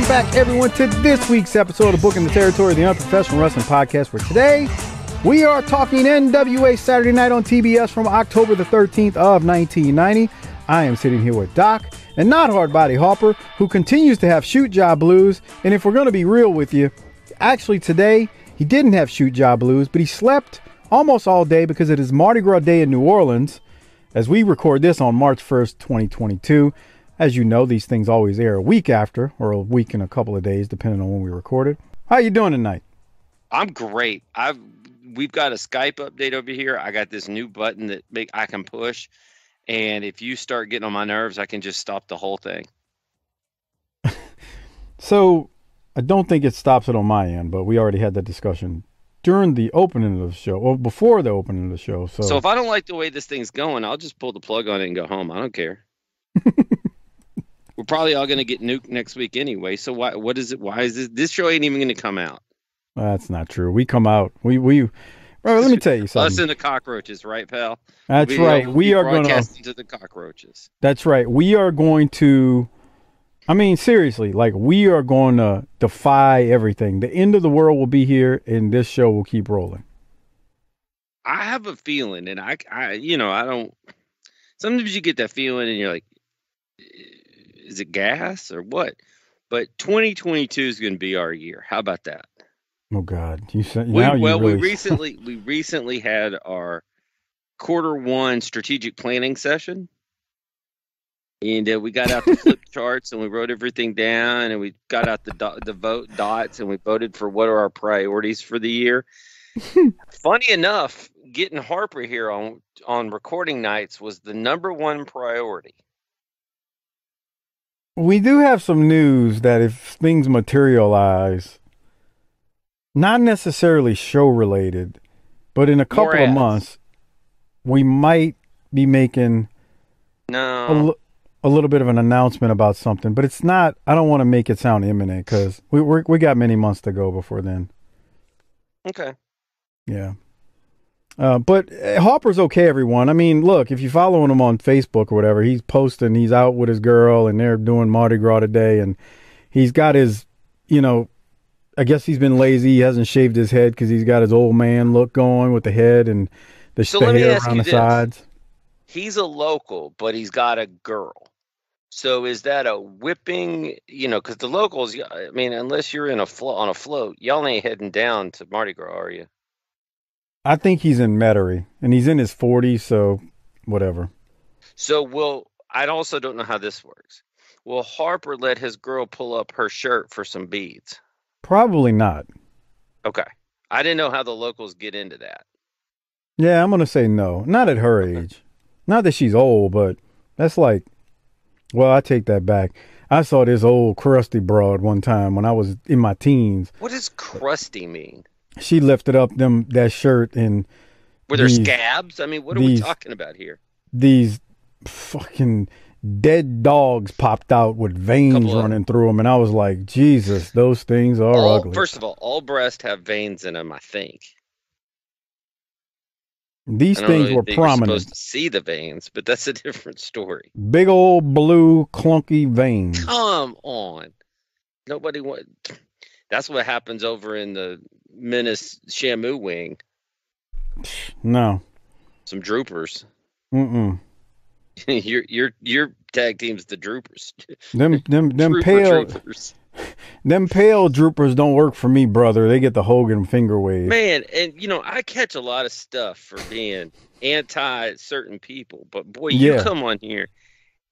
Welcome back, everyone, to this week's episode of Booking the Territory, the Unprofessional Wrestling Podcast, where today we are talking NWA Saturday Night on TBS from October the 13th of 1990. I am sitting here with Doc, and not Hardbody Harper, who continues to have shoot job blues. And if we're going to be real with you, actually today he didn't have shoot job blues, but he slept almost all day because it is Mardi Gras Day in New Orleans, as we record this on March 1st, 2022. As you know, these things always air a week after, or a week and a couple of days, depending on when we record it. How you doing tonight? I'm great. We've got a Skype update over here. I got this new button that I can push, and if you start getting on my nerves, I can just stop the whole thing. So, I don't think it stops it on my end, but we already had that discussion during the opening of the show, or before the opening of the show. So if I don't like the way this thing's going, I'll just pull the plug on it and go home. I don't care. We're probably all going to get nuked next week anyway. So what is it? Why is this show ain't even going to come out? That's not true. We come out. Bro, let me tell you something. Us and the cockroaches, right, pal? That's right. We are going to the cockroaches. That's right. We are going to. I mean, seriously, like, we are going to defy everything. The end of the world will be here, and this show will keep rolling. I have a feeling, and I don't. Sometimes you get that feeling, and you're like, is it gas or what? But 2022 is going to be our year. How about that? Oh God! We recently had our Q1 strategic planning session, and we got out the flip charts and we wrote everything down, and we got out the vote dots, and we voted for what are our priorities for the year. Funny enough, getting Harper here on recording nights was the number one priority. We do have some news that if things materialize, not necessarily show related, but in a couple of months, we might be making a little bit of an announcement about something. But it's not. I don't want to make it sound imminent because we got many months to go before then. Okay. Yeah. But Harper's okay, everyone. I mean, look, if you're following him on Facebook or whatever, he's posting, he's out with his girl, and they're doing Mardi Gras today, and he's got his, I guess he's been lazy. He hasn't shaved his head because he's got his old man look going with the head and the hair around the sides. He's a local, but he's got a girl. So is that a whipping, because the locals, I mean, unless you're on a float, y'all ain't heading down to Mardi Gras, are you? I think he's in Metairie, and he's in his 40s, so whatever. So I also don't know how this works. Will Harper let his girl pull up her shirt for some beads? Probably not. Okay. I didn't know how the locals get into that. Yeah, I'm going to say no. Not at her age. Not that she's old, but that's like, well, I take that back. I saw this old crusty broad one time when I was in my teens. What does crusty mean? She lifted up that shirt and were there scabs? I mean, what are we talking about here? These fucking dead dogs popped out with veins running through them, and I was like, Jesus, those things are ugly. First of all breasts have veins in them, I think. These things were prominent. You're supposed to see the veins, but that's a different story. Big old blue clunky veins. Come on. Nobody want. That's what happens over in the Menace Shamu wing. No. Some droopers. Mm-mm. your tag team's the droopers. Them pale droopers. Them pale droopers don't work for me, brother. They get the Hogan finger wave. Man, and I catch a lot of stuff for being anti certain people, but boy, you come on here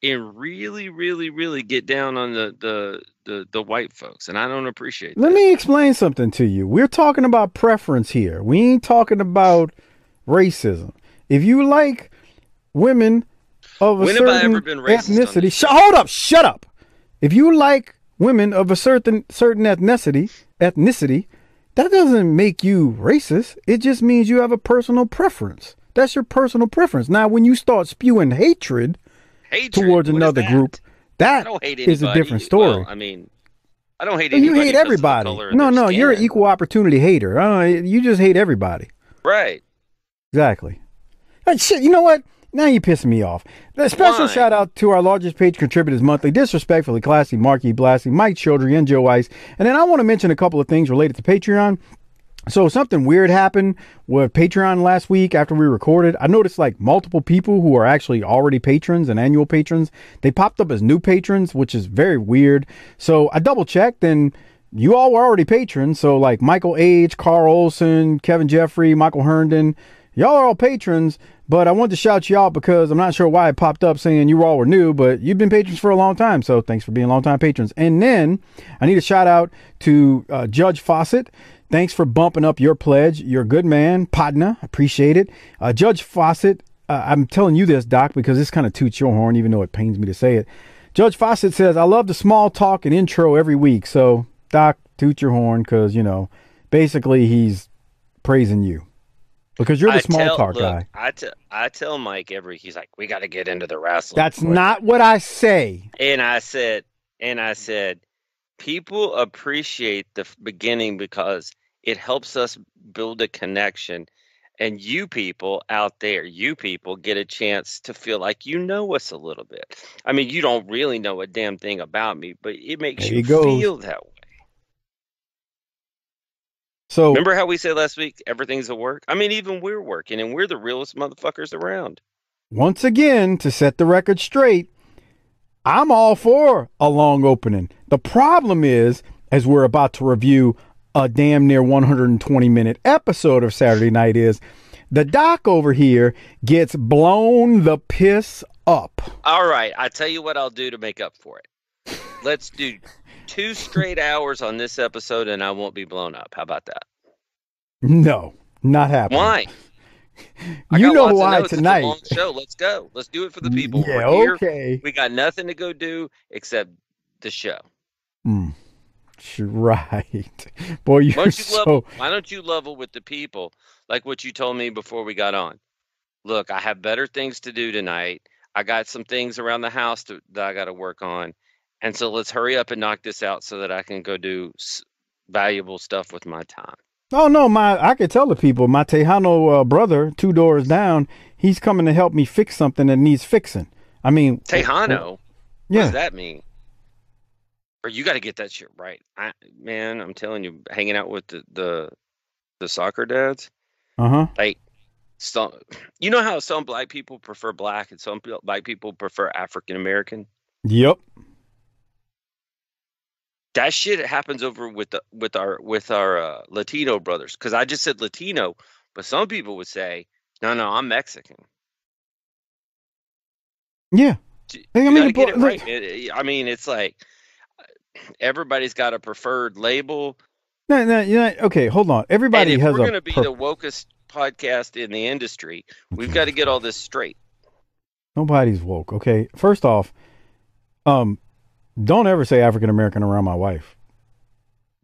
and really, really, really get down on the white folks, and I don't appreciate that. Let me explain something to you. We're talking about preference here. We ain't talking about racism. If you like women of a certain ethnicity, shut up. If you like women of a certain ethnicity, that doesn't make you racist. It just means you have a personal preference. That's your personal preference. Now, when you start spewing hatred towards another group, that is a different story. Well, I mean, I don't hate anybody. You hate everybody. No, you're an equal opportunity hater. You just hate everybody. Right. Exactly. Shit, you know what? Now you're pissing me off. A special shout out to our largest page contributors monthly, Disrespectfully Classy, Marky Blasty, Mike Childry, and Joe Ice. And then I want to mention a couple of things related to Patreon. So something weird happened with Patreon last week after we recorded. I noticed like multiple people who are actually already patrons and annual patrons, they popped up as new patrons, which is very weird. So I double checked and you all were already patrons. So like Michael H., Carl Olson, Kevin Jeffrey, Michael Herndon, y'all are all patrons. But I wanted to shout you out because I'm not sure why it popped up saying you all were new, but you've been patrons for a long time. So thanks for being longtime patrons. And then I need a shout out to Judge Fawcett. Thanks for bumping up your pledge. You're a good man. Padna, appreciate it. Judge Fawcett, I'm telling you this, Doc, because this kind of toots your horn, even though it pains me to say it. Judge Fawcett says, I love the small talk and intro every week. So, Doc, toot your horn because, you know, basically he's praising you. Because you're the small talk guy. I tell Mike he's like, we got to get into the wrestling. That's not what I say. And I said, people appreciate the beginning because it helps us build a connection. And you people out there, get a chance to feel like you know us a little bit. I mean, you don't really know a damn thing about me, but it makes you feel that way. So remember how we said last week, everything's a work? I mean, even we're working and we're the realest motherfuckers around. Once again, to set the record straight, I'm all for a long opening. The problem is, as we're about to review a damn near 120-minute episode of Saturday Night, is the Doc over here gets blown the piss up. All right. I tell you what I'll do to make up for it. Let's do 2 straight hours on this episode and I won't be blown up. How about that? No, not happening. Why? You know why tonight. It's a long show. Let's go. Let's do it for the people. Yeah, we're okay. Here. We got nothing to go do except the show. Right. Boy, why don't you level with the people like what you told me before we got on? Look, I have better things to do tonight. I got some things around the house that I got to work on. And so let's hurry up and knock this out so that I can go do valuable stuff with my time. Oh, no, I could tell the people, my Tejano brother, 2 doors down, he's coming to help me fix something that needs fixing. I mean... Tejano? Yeah. What does that mean? Or you got to get that shit right. Man, I'm telling you, hanging out with the soccer dads. Like, you know how some black people prefer black and some black people prefer African American? Yep. That shit happens over with our Latino brothers. Because I just said Latino, but some people would say, no, I'm Mexican. Yeah. I mean, get it right. I mean, it's like everybody's got a preferred label. No, okay, hold on. Everybody has a... If we're going to be the wokest podcast in the industry, we've got to get all this straight. Nobody's woke, okay? First off, don't ever say African American around my wife.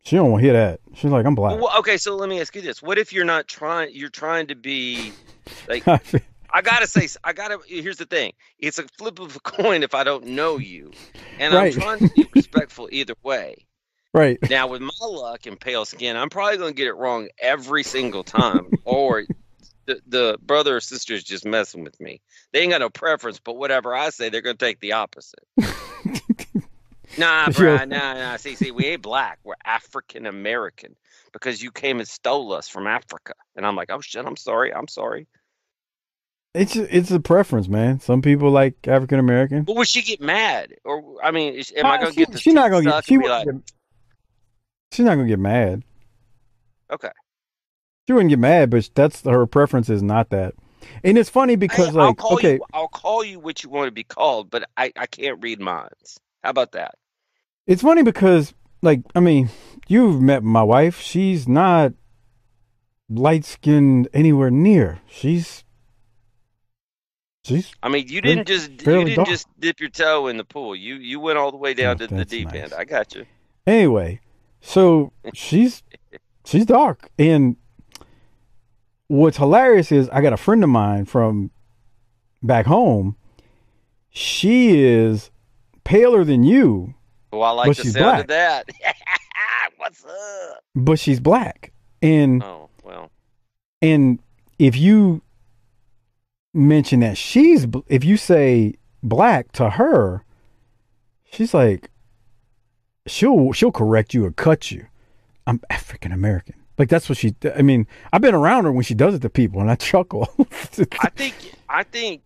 She don't want to hear that. She's like, I'm black. Well, okay, so let me ask you this: what if you're trying to be like? Here's the thing: it's a flip of a coin if I don't know you, and right. I'm trying to be respectful either way. Right. Now, with my luck and pale skin, I'm probably going to get it wrong every single time, or the brother or sister is just messing with me. They ain't got no preference, but whatever I say, they're going to take the opposite. Nah, bro. Nah. See, we ain't black. We're African American because you came and stole us from Africa. And I'm like, oh shit, I'm sorry. It's a preference, man. Some people like African American. But would she get mad? Or I mean, am I gonna get the she's not gonna get she's not gonna get mad. Okay. She wouldn't get mad, but that's her preference is not that. And it's funny because I'll call you what you want to be called, but I can't read minds. How about that? It's funny because, like, I mean, you've met my wife. She's not light-skinned anywhere near. She's. I mean, you didn't just dip your toe in the pool. You went all the way down to the deep end. I got you. Anyway, so she's dark, and what's hilarious is I got a friend of mine from back home. She is paler than you. Well, I like the sound of that. What's up? But she's black. And oh, well. And if you mention that if you say black to her, she's like, she'll correct you or cut you. I'm African American. Like that's what I mean, I've been around her when she does it to people and I chuckle. I think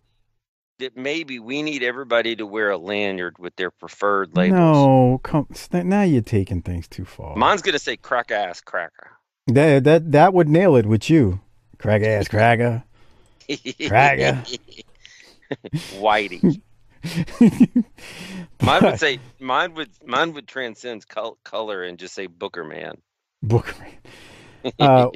that maybe we need everybody to wear a lanyard with their preferred labels. No, now you're taking things too far. Mine's gonna say crack ass cracker. That would nail it with you. Crack ass cracker. Cracker. Whitey. Mine would transcend color and just say Booker Man. Booker Man.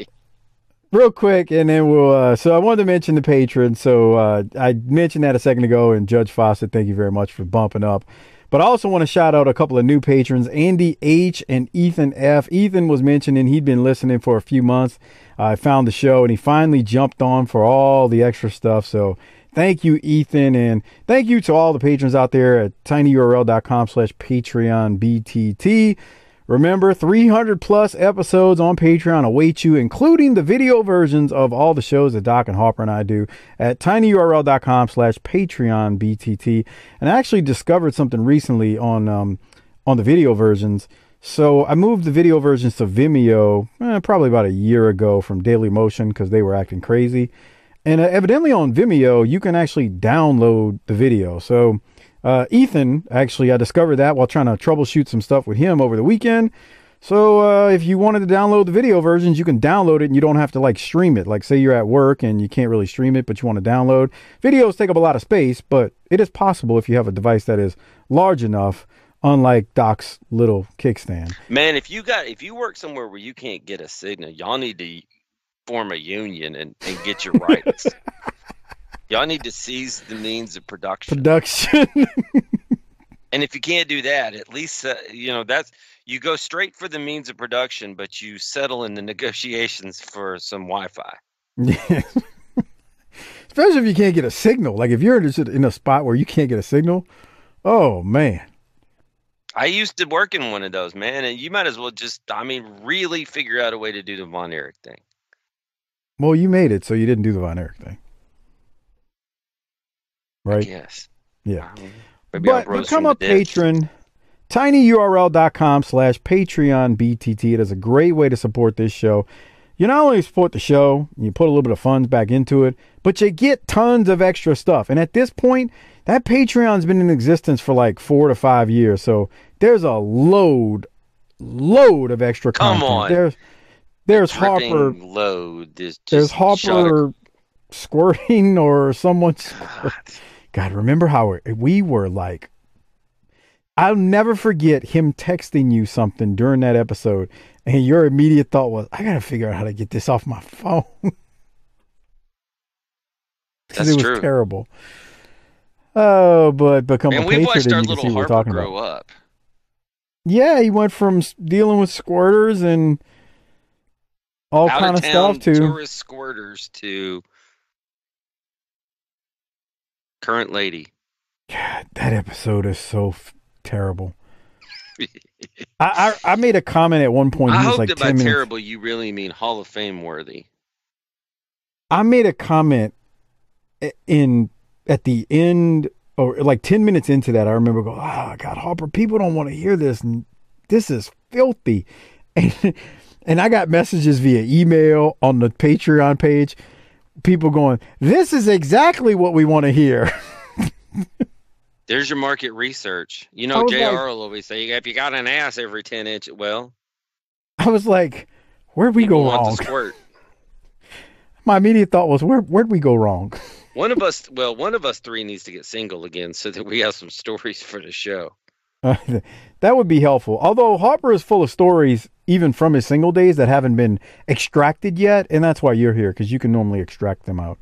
Real quick, and then we'll. So I wanted to mention the patron. So I mentioned that a second ago, and Judge Fawcett, thank you very much for bumping up. But I also want to shout out a couple of new patrons, Andy H. and Ethan F. Ethan was mentioning he'd been listening for a few months. I found the show, and he finally jumped on for all the extra stuff. So thank you, Ethan, and thank you to all the patrons out there at tinyurl.com/PatreonBTT. Remember, 300 plus episodes on Patreon await you, including the video versions of all the shows that Doc and Harper and I do at tinyurl.com/PatreonBTT. And I actually discovered something recently on the video versions. So I moved the video versions to Vimeo probably about a year ago from Dailymotion because they were acting crazy. And evidently on Vimeo, you can actually download the video. So Ethan, actually, I discovered that while trying to troubleshoot some stuff with him over the weekend. So if you wanted to download the video versions, you can download it and you don't have to like stream it. Like say you're at work and you can't really stream it, but you want to download. Videos take up a lot of space, but it is possible if you have a device that is large enough, unlike Doc's little kickstand. Man, if you work somewhere where you can't get a signal, y'all need to form a union and get your rights. Y'all need to seize the means of production. And if you can't do that, at least that's you go straight for the means of production, but you settle in the negotiations for some Wi-Fi. Yeah. Especially if you can't get a signal. Like if you're in a spot where you can't get a signal, oh man. I used to work in one of those, man, and you might as well really figure out a way to do the Von Erich thing. Well, you made it, so you didn't do the Von Erich thing. Right? Yes. Yeah. But become a patron. tinyurl.com/PatreonBTT. It is a great way to support this show. You not only support the show, you put a little bit of funds back into it, but you get tons of extra stuff. And at this point, that Patreon's been in existence for like 4 to 5 years. So there's a load of extra content. Come on. There's Harper. There's Harper squirting or someone. God, remember how we were like, I'll never forget him texting you something during that episode. And your immediate thought was, I got to figure out how to get this off my phone. That's it was true. Terrible. Oh, but become a patron. And we watched our and you can little see what we're Harper talking grow about. up. Yeah, he went from dealing with squirters and all kind of stuff to tourist squirters to current lady. God, that episode is so terrible. I made a comment at one point. I he was hope like that 10 by minutes. terrible you really mean Hall of Fame worthy. I made a comment at the end, or like 10 minutes into that. I remember going, "Oh God, Harper, people don't want to hear this, and this is filthy." And I got messages via email on the Patreon page. People going, "This is exactly what we want to hear." There's your market research. You I know, was JR like- will always say, if you got an ass every 10 inches, well, I was like, "Where'd we people go want wrong?" to squirt. My immediate thought was, "Where'd we go wrong?" One of us three needs to get single again so that we have some stories for the show. That would be helpful. Although Harper is full of stories, even from his single days, that haven't been extracted yet, and that's why you're here, because you can normally extract them out.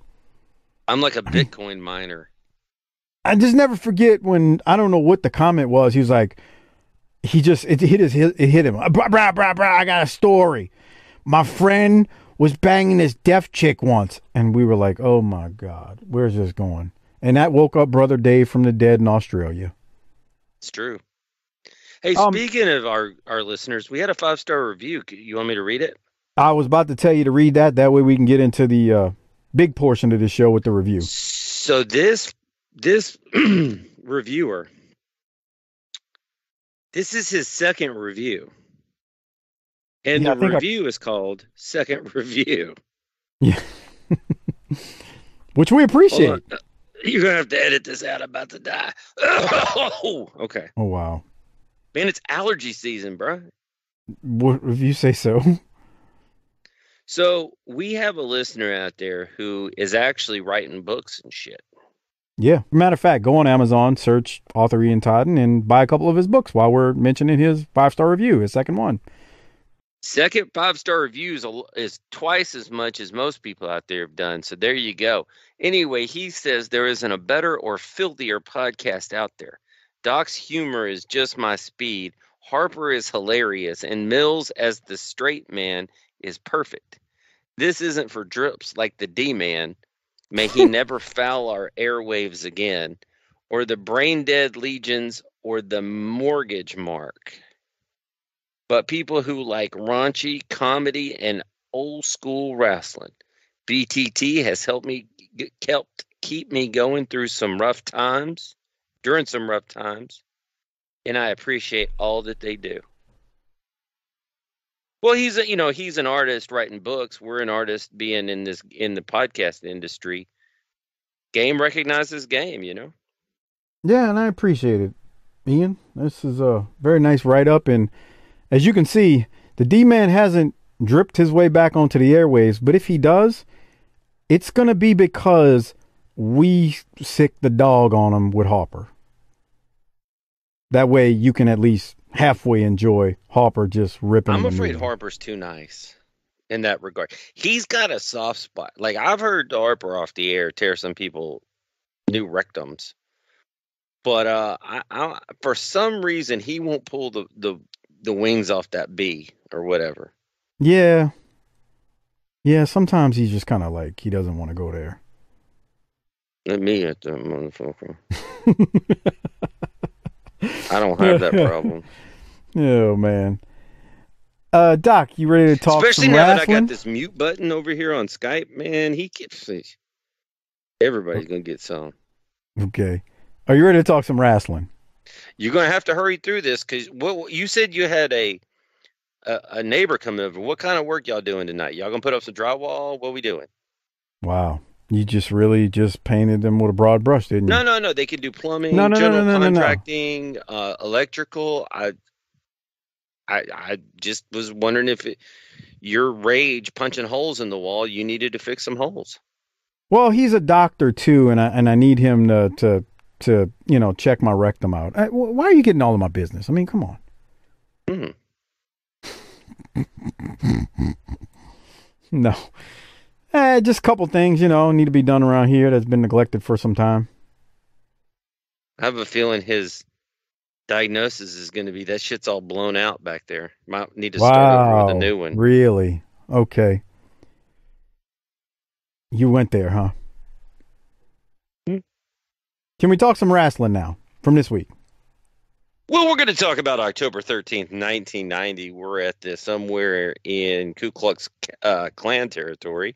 I'm like a Bitcoin miner. I just never forget when, I don't know what the comment was. He was like, it hit him. Brah, I got a story. My friend was banging this deaf chick once. And we were like, oh my God, where's this going? And that woke up Brother Dave from the dead in Australia. It's true. Hey, speaking of our listeners, we had a 5-star review. You want me to read it? I was about to tell you to read that. That way we can get into the big portion of the show with the review. So this reviewer, this is his second review. And the review is called Second Review. Yeah. Which we appreciate. You're going to have to edit this out. I'm about to die. Oh, okay. Oh, wow. Man, it's allergy season, bro. What if you say so? So we have a listener out there who is actually writing books and shit. Yeah. Matter of fact, go on Amazon, search Author Ian Totten, and buy a couple of his books while we're mentioning his 5-star review, his second one. Second 5-star reviews is twice as much as most people out there have done. So there you go. Anyway, he says there isn't a better or filthier podcast out there. Doc's humor is just my speed. Harper is hilarious. And Mills as the straight man is perfect. This isn't for drips like the D-Man. May he never foul our airwaves again. Or the Brain Dead Legions or the Mortgage Mark. But people who like raunchy comedy and old school wrestling. BTT has helped keep me going through some rough times, during some rough times, and I appreciate all that they do. Well, he's an artist writing books. We're an artist being in the podcast industry. Game recognizes game, you know. Yeah, and I appreciate it, Ian. This is a very nice write-up, and as you can see, the D-Man hasn't dripped his way back onto the airwaves, but if he does, it's going to be because we sick the dog on him with Harper. That way you can at least halfway enjoy Harper just ripping. I'm afraid Harper's too nice in that regard. He's got a soft spot. Like, I've heard Harper off the air tear some people new rectums. But I for some reason, he won't pull the wings off that bee or whatever. Yeah. Yeah, sometimes he's just kind of like, he doesn't want to go there. Let me at that motherfucker. I don't have that problem. Oh, man. Doc, you ready to talk Especially some now wrestling? that I got this mute button over here on Skype, man, everybody's going to get some. Okay. Are you ready to talk some wrestling? You're going to have to hurry through this because you said you had a neighbor coming over. What kind of work y'all doing tonight? Y'all going to put up some drywall? What are we doing? Wow. You just really just painted them with a broad brush, didn't you? No. They can do plumbing, No, contracting, electrical. I just was wondering if your rage punching holes in the wall, you needed to fix some holes. Well, he's a doctor too, and I need him to check my rectum out. Why are you getting all of my business? I mean, come on. Mm-hmm. No. Just a couple things, need to be done around here that's been neglected for some time. I have a feeling his diagnosis is going to be that shit's all blown out back there. Might need to start over with a new one. Really? Okay. You went there, huh? Hmm. Can we talk some wrestling now from this week? Well, we're going to talk about October 13th, 1990. We're at this somewhere in Ku Klux Klan territory.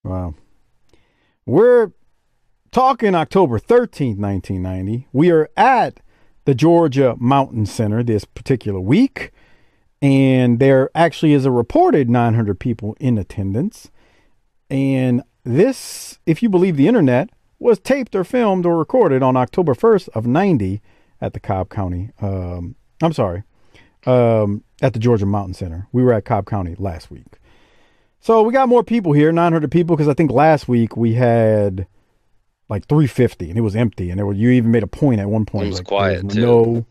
Wow. We're talking October 13th, 1990. We are at the Georgia Mountain Center this particular week, and there actually is a reported 900 people in attendance. And this, if you believe the internet, was taped or filmed or recorded on October 1st of 90 at the Cobb County. At the Georgia Mountain Center. We were at Cobb County last week. So we got more people here, 900 people, because I think last week we had like 350 and it was empty. And you even made a point at one point. It was like, quiet too. No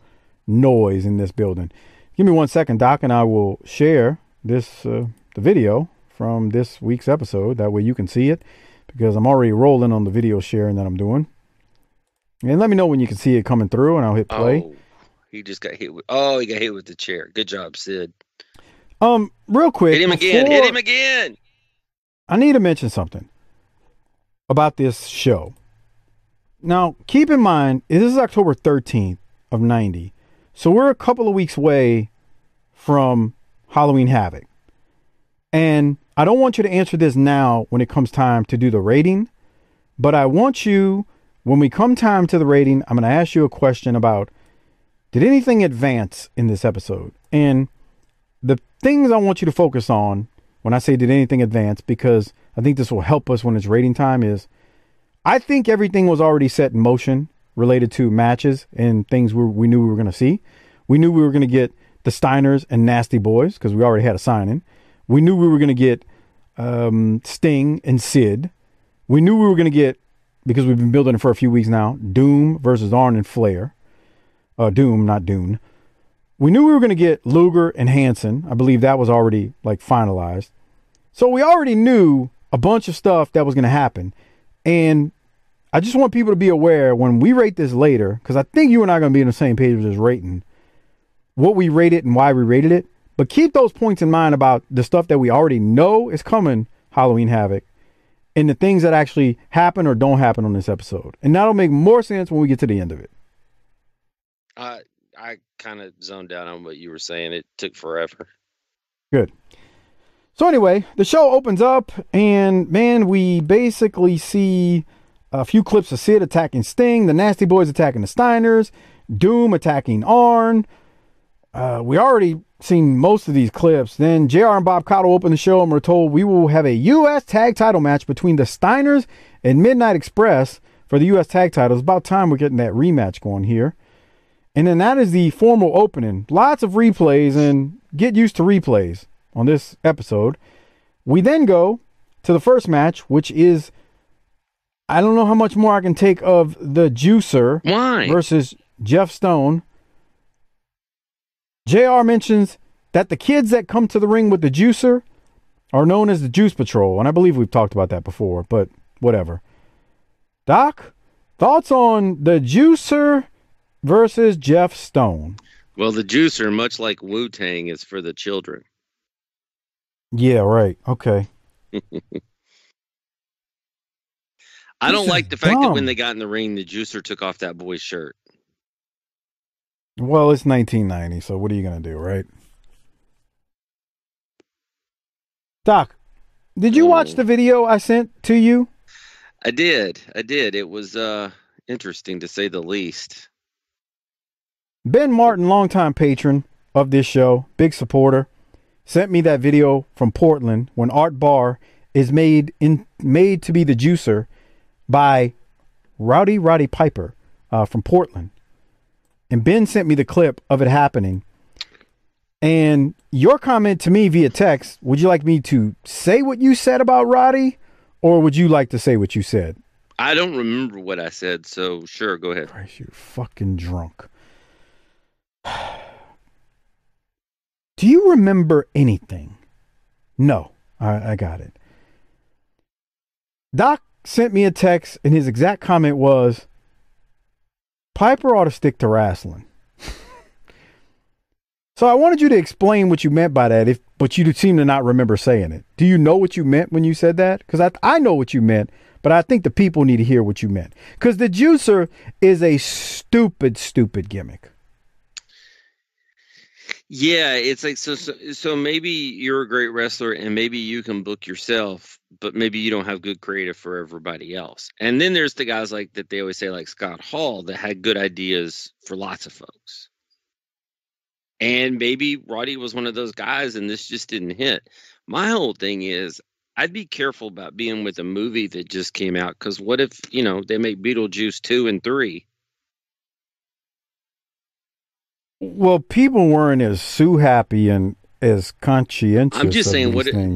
noise in this building. Give me 1 second, Doc, and I will share this the video from this week's episode. That way you can see it, because I'm already rolling on the video sharing that I'm doing. And let me know when you can see it coming through, and I'll hit play. Oh, he just got hit with. He got hit with the chair. Good job, Sid. Real quick. Hit him again. I need to mention something about this show. Now, keep in mind, this is October 13th of 90. So we're a couple of weeks away from Halloween Havoc. And I don't want you to answer this now when it comes time to do the rating. But I want you, when we come time to the rating, I'm going to ask you a question about, did anything advance in this episode? And the things I want you to focus on when I say did anything advance, because I think this will help us when it's rating time, is I think everything was already set in motion related to matches and things we knew we were going to see. We knew we were going to get the Steiners and Nasty Boys because we already had a sign-in. We knew we were going to get Sting and Sid. We knew we were going to get, because we've been building it for a few weeks now, Doom versus Arn and Flair. Doom, not Dune. We knew we were going to get Luger and Hanson. I believe that was already like finalized. So we already knew a bunch of stuff that was going to happen. And I just want people to be aware when we rate this later, because I think you and I are going to be on the same page with this rating, what we rated and why we rated it. But keep those points in mind about the stuff that we already know is coming, Halloween Havoc, and the things that actually happen or don't happen on this episode. And that'll make more sense when we get to the end of it. I kind of zoned out on what you were saying. It took forever. Good. So anyway, the show opens up, and man, we basically see a few clips of Sid attacking Sting, the Nasty Boys attacking the Steiners, Doom attacking Arn. We already seen most of these clips. Then JR and Bob Caudle open the show, and we're told we will have a U.S. tag title match between the Steiners and Midnight Express for the U.S. tag titles. About time we're getting that rematch going here. And then that is the formal opening. Lots of replays, and get used to replays on this episode. We then go to the first match, which is, I don't know how much more I can take of the Juicer versus Jeff Stone. JR mentions that the kids that come to the ring with the Juicer are known as the Juice Patrol. And I believe we've talked about that before, but whatever. Doc, thoughts on the Juicer versus Jeff Stone? Well, the Juicer, much like Wu-Tang, is for the children. Yeah, right. Okay. I don't like the fact that when they got in the ring, the Juicer took off that boy's shirt. Well, it's 1990, so what are you going to do, right? Doc, did you watch the video I sent to you? I did. It was interesting, to say the least. Ben Martin, longtime patron of this show, big supporter, sent me that video from Portland when Art Barr is made to be the Juicer by Roddy Piper from Portland. And Ben sent me the clip of it happening. And your comment to me via text, would you like me to say what you said about Roddy, or would you like to say what you said? I don't remember what I said, so sure, go ahead. Christ, you're fucking drunk. Do you remember anything? No, I got it. Doc sent me a text, and his exact comment was, Piper ought to stick to wrestling. So I wanted you to explain what you meant by that, but you seem to not remember saying it. Do you know what you meant when you said that? Because I know what you meant, but I think the people need to hear what you meant. Because the Juicer is a stupid gimmick. Yeah, it's like so maybe you're a great wrestler and maybe you can book yourself, but maybe you don't have good creative for everybody else. And then there's the guys like that they always say, like Scott Hall, that had good ideas for lots of folks. And maybe Roddy was one of those guys and this just didn't hit. My whole thing is I'd be careful about being with a movie that just came out, because what if, they make Beetlejuice 2 and 3? Well, people weren't as Sue happy and as conscientious. I'm just saying, what if they,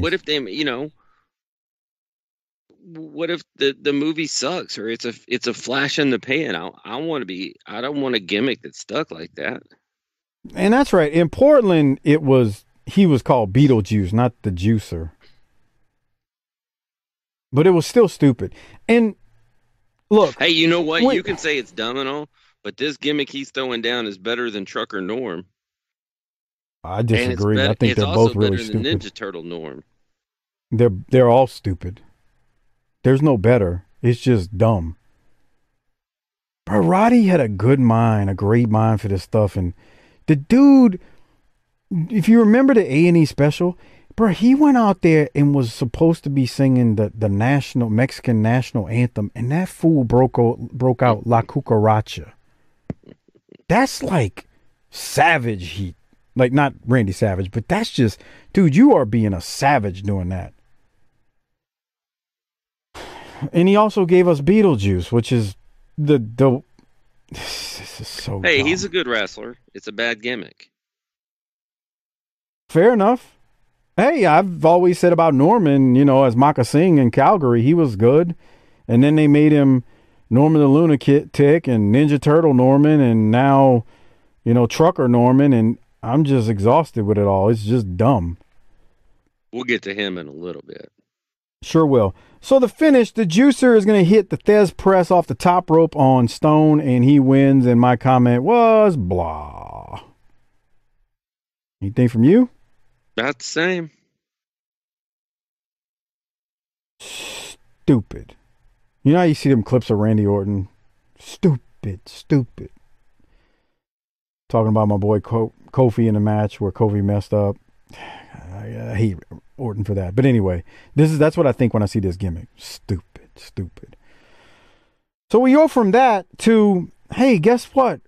what if the movie sucks, or it's a flash in the pan? I don't want a gimmick that's stuck like that. And that's right. In Portland, he was called Beetlejuice, not the Juicer. But it was still stupid. And look, hey, you know what? You can say it's dumb and all, but this gimmick he's throwing down is better than Trucker Norm. I disagree. I think they're both really stupid. Ninja Turtle Norm. They're all stupid. There's no better. It's just dumb. Bro, Roddy had a great mind for this stuff, and the dude, if you remember the A&E special, Bro, he went out there and was supposed to be singing the national Mexican national anthem, and that fool broke out La Cucaracha. That's like savage heat. Like, not Randy Savage, but that's just, dude, you are being a savage doing that. And he also gave us Beetlejuice, which is the this is so Hey, dumb. he's a good wrestler. It's a bad gimmick. Fair enough. Hey, I've always said about Norman, you know, as Maka Singh in Calgary, he was good. And then they made him Norman the Lunatic and Ninja Turtle Norman, and now, you know, Trucker Norman, and I'm just exhausted with it all. It's just dumb. We'll get to him in a little bit. Sure will. So the finish, the Juicer is going to hit the Thez press off the top rope on Stone, and he wins, and my comment was blah. Anything from you? About the same. Stupid. You know how you see them clips of Randy Orton? Stupid. Talking about my boy Kofi in the match where Kofi messed up. I hate Orton for that. But anyway, that's what I think when I see this gimmick. Stupid. So we go from that to, hey, guess what?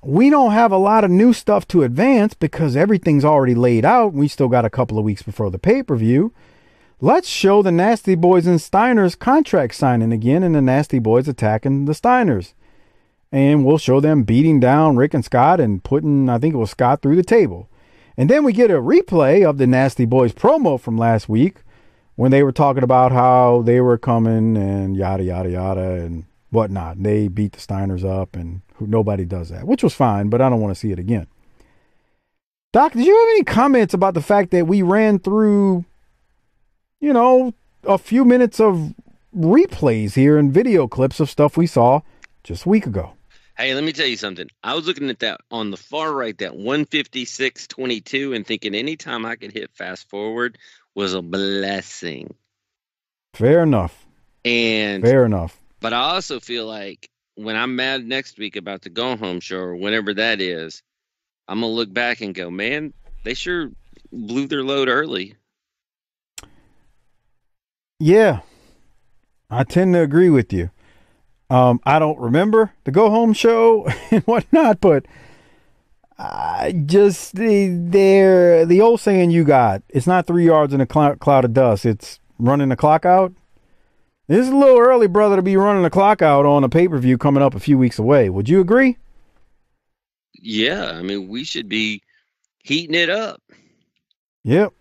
We don't have a lot of new stuff to advance because everything's already laid out. We still got a couple of weeks before the pay-per-view. Let's show the Nasty Boys and Steiners contract signing again, and the Nasty Boys attacking the Steiners. And we'll show them beating down Rick and Scott and putting, I think it was Scott, through the table. And then we get a replay of the Nasty Boys promo from last week when they were talking about how they were coming and yada, yada, yada and whatnot. They beat the Steiners up, and nobody does that, which was fine, but I don't want to see it again. Doc, did you have any comments about the fact that we ran through, you know, a few minutes of replays here and video clips of stuff we saw just a week ago? Hey, let me tell you something. I was looking at that on the far right, that 156.22, and thinking anytime I could hit fast forward was a blessing. Fair enough. But I also feel like when I'm mad next week about the Go Home show or whenever that is, I'm going to look back and go, man, they sure blew their load early. Yeah, I tend to agree with you. I don't remember the Go Home show and whatnot, but I just the old saying you got, it's not 3 yards in a cloud of dust. It's running the clock out. It's a little early, brother, to be running the clock out on a pay-per-view coming up a few weeks away. Would you agree? Yeah, I mean, we should be heating it up. Yep.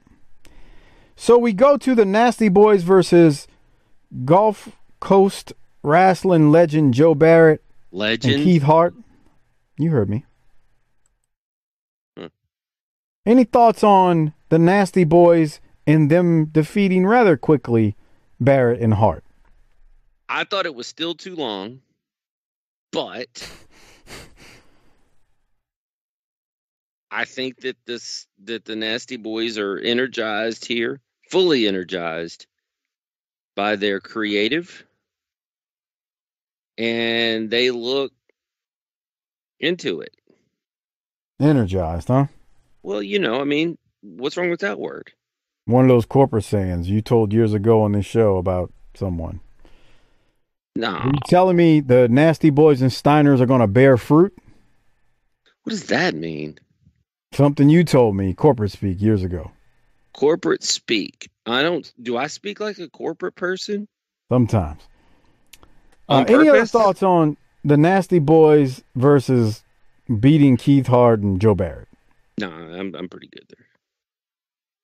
So we go to the Nasty Boys versus Gulf Coast wrestling legend Joe Barrett and Keith Hart. You heard me. Any thoughts on the Nasty Boys and them defeating rather quickly Barrett and Hart? I thought it was still too long, but I think that the Nasty Boys are energized here, fully energized by their creative, and they look into it. Energized, huh? Well, you know, I mean, what's wrong with that word? One of those corporate sayings you told years ago on this show about someone. No. Are you telling me the Nasty Boys and Steiners are going to bear fruit? What does that mean? Something you told me, corporate speak, years ago. Corporate speak. Do I speak like a corporate person? Sometimes. On any other purpose? thoughts on the Nasty Boys versus beating Keith Hart and Joe Barrett? No, I'm pretty good there.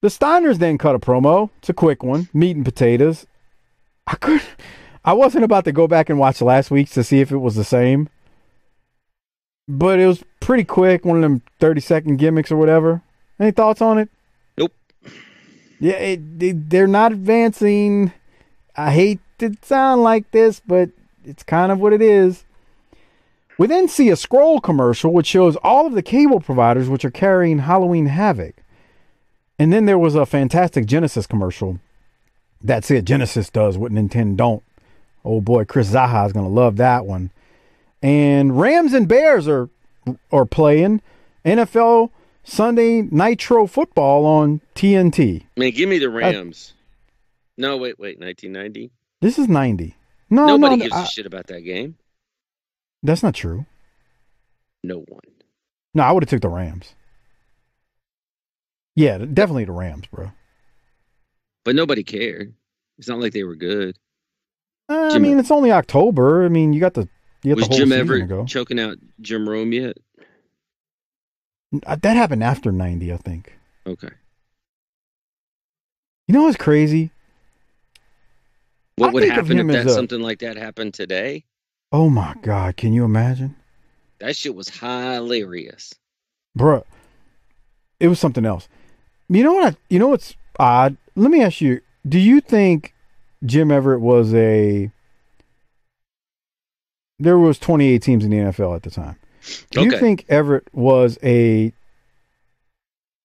The Steiners then cut a promo. It's a quick one. Meat and potatoes. I wasn't about to go back and watch last week's to see if it was the same. But it was pretty quick. One of them 30-second gimmicks or whatever. Any thoughts on it? Nope. Yeah, they're not advancing. I hate to sound like this, but it's kind of what it is. We then see a scroll commercial which shows all of the cable providers which are carrying Halloween Havoc. And then there was a fantastic Genesis commercial. That's it. Genesis does what Nintendo don't. Oh boy, Chris Zaha is going to love that one. And Rams and Bears are playing. NFL Sunday Nitro football on TNT. Man, give me the Rams. No, wait, 1990? This is 90. No, Nobody gives a shit about that game. That's not true. No one. No, I would have took the Rams. Yeah, definitely the Rams, bro. But nobody cared. It's not like they were good. I mean, it's only October. I mean, you got the whole Jim season Everett to go. choking out Jim Rome yet? That happened after 90, I think. Okay. You know what's crazy? What would happen if something like that happened today? Oh my God, can you imagine? That shit was hilarious. Bruh, it was something else. You know what's odd? Let me ask you, do you think Jim Everett was there was 28 teams in the NFL at the time. Do you think Everett was a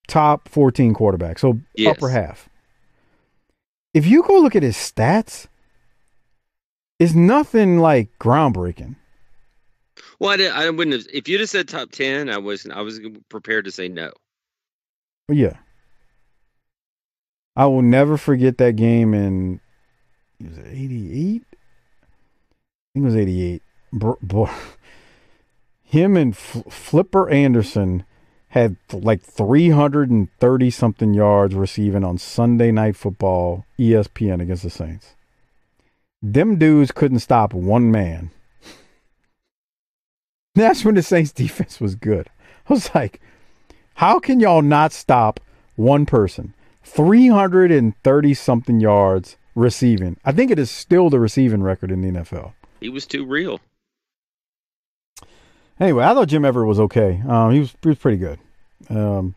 top 14 quarterback? So upper half. If you go look at his stats, it's nothing like groundbreaking. Well, I wouldn't have. If you'd have said top 10, I was prepared to say no. Yeah. I will never forget that game in, was it 88? I think it was 88. Boy, him and Flipper Anderson had like 330 something yards receiving on Sunday Night Football, ESPN against the Saints. Them dudes couldn't stop one man. That's when the Saints defense was good. I was like, how can y'all not stop one person? 330 something yards receiving. I think it is still the receiving record in the NFL. He was too real. Anyway, I thought Jim Everett was okay. He was pretty good.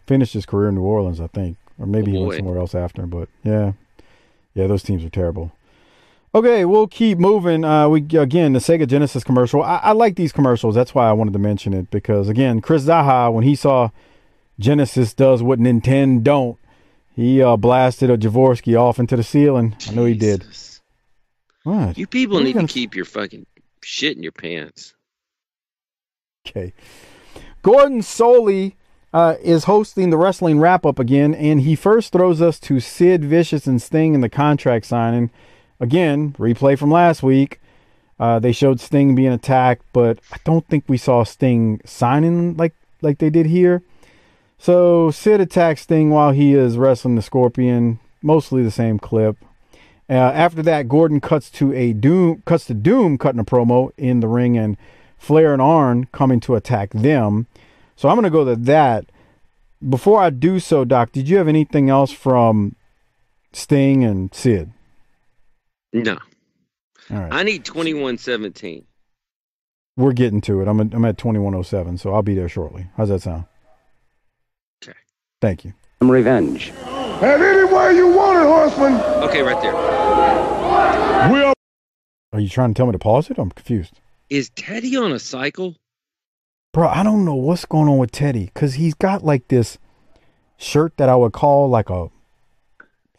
Finished his career in New Orleans, I think. Or maybe he went somewhere else after. But, yeah, those teams are terrible. Okay, we'll keep moving. Again, the Sega Genesis commercial. I like these commercials. That's why I wanted to mention it. Because, again, Chris Zaha, when he saw Genesis does what Nintendo don't, he blasted a Jaworski off into the ceiling. I know he did. What? You people need to keep your fucking shit in your pants. Okay. Gordon Soley is hosting the wrestling wrap-up again, and he first throws us to Sid Vicious and Sting in the contract signing. Again, replay from last week. They showed Sting being attacked, but I don't think we saw Sting signing like they did here. So Sid attacks Sting while he is wrestling the Scorpion. Mostly the same clip. After that, Gordon cuts to Doom cutting a promo in the ring, and Flair and Arn coming to attack them. So I'm going to go to that. Before I do so, Doc, did you have anything else from Sting and Sid? No. All right. I need 2117. We're getting to it. I'm at 2107, so I'll be there shortly. How's that sound? Okay. Thank you. Revenge. And any way you want it, Horseman. Okay, right there. Are you trying to tell me to pause it? I'm confused. Is Teddy on a cycle? Bro, I don't know what's going on with Teddy, because he's got like this shirt that I would call like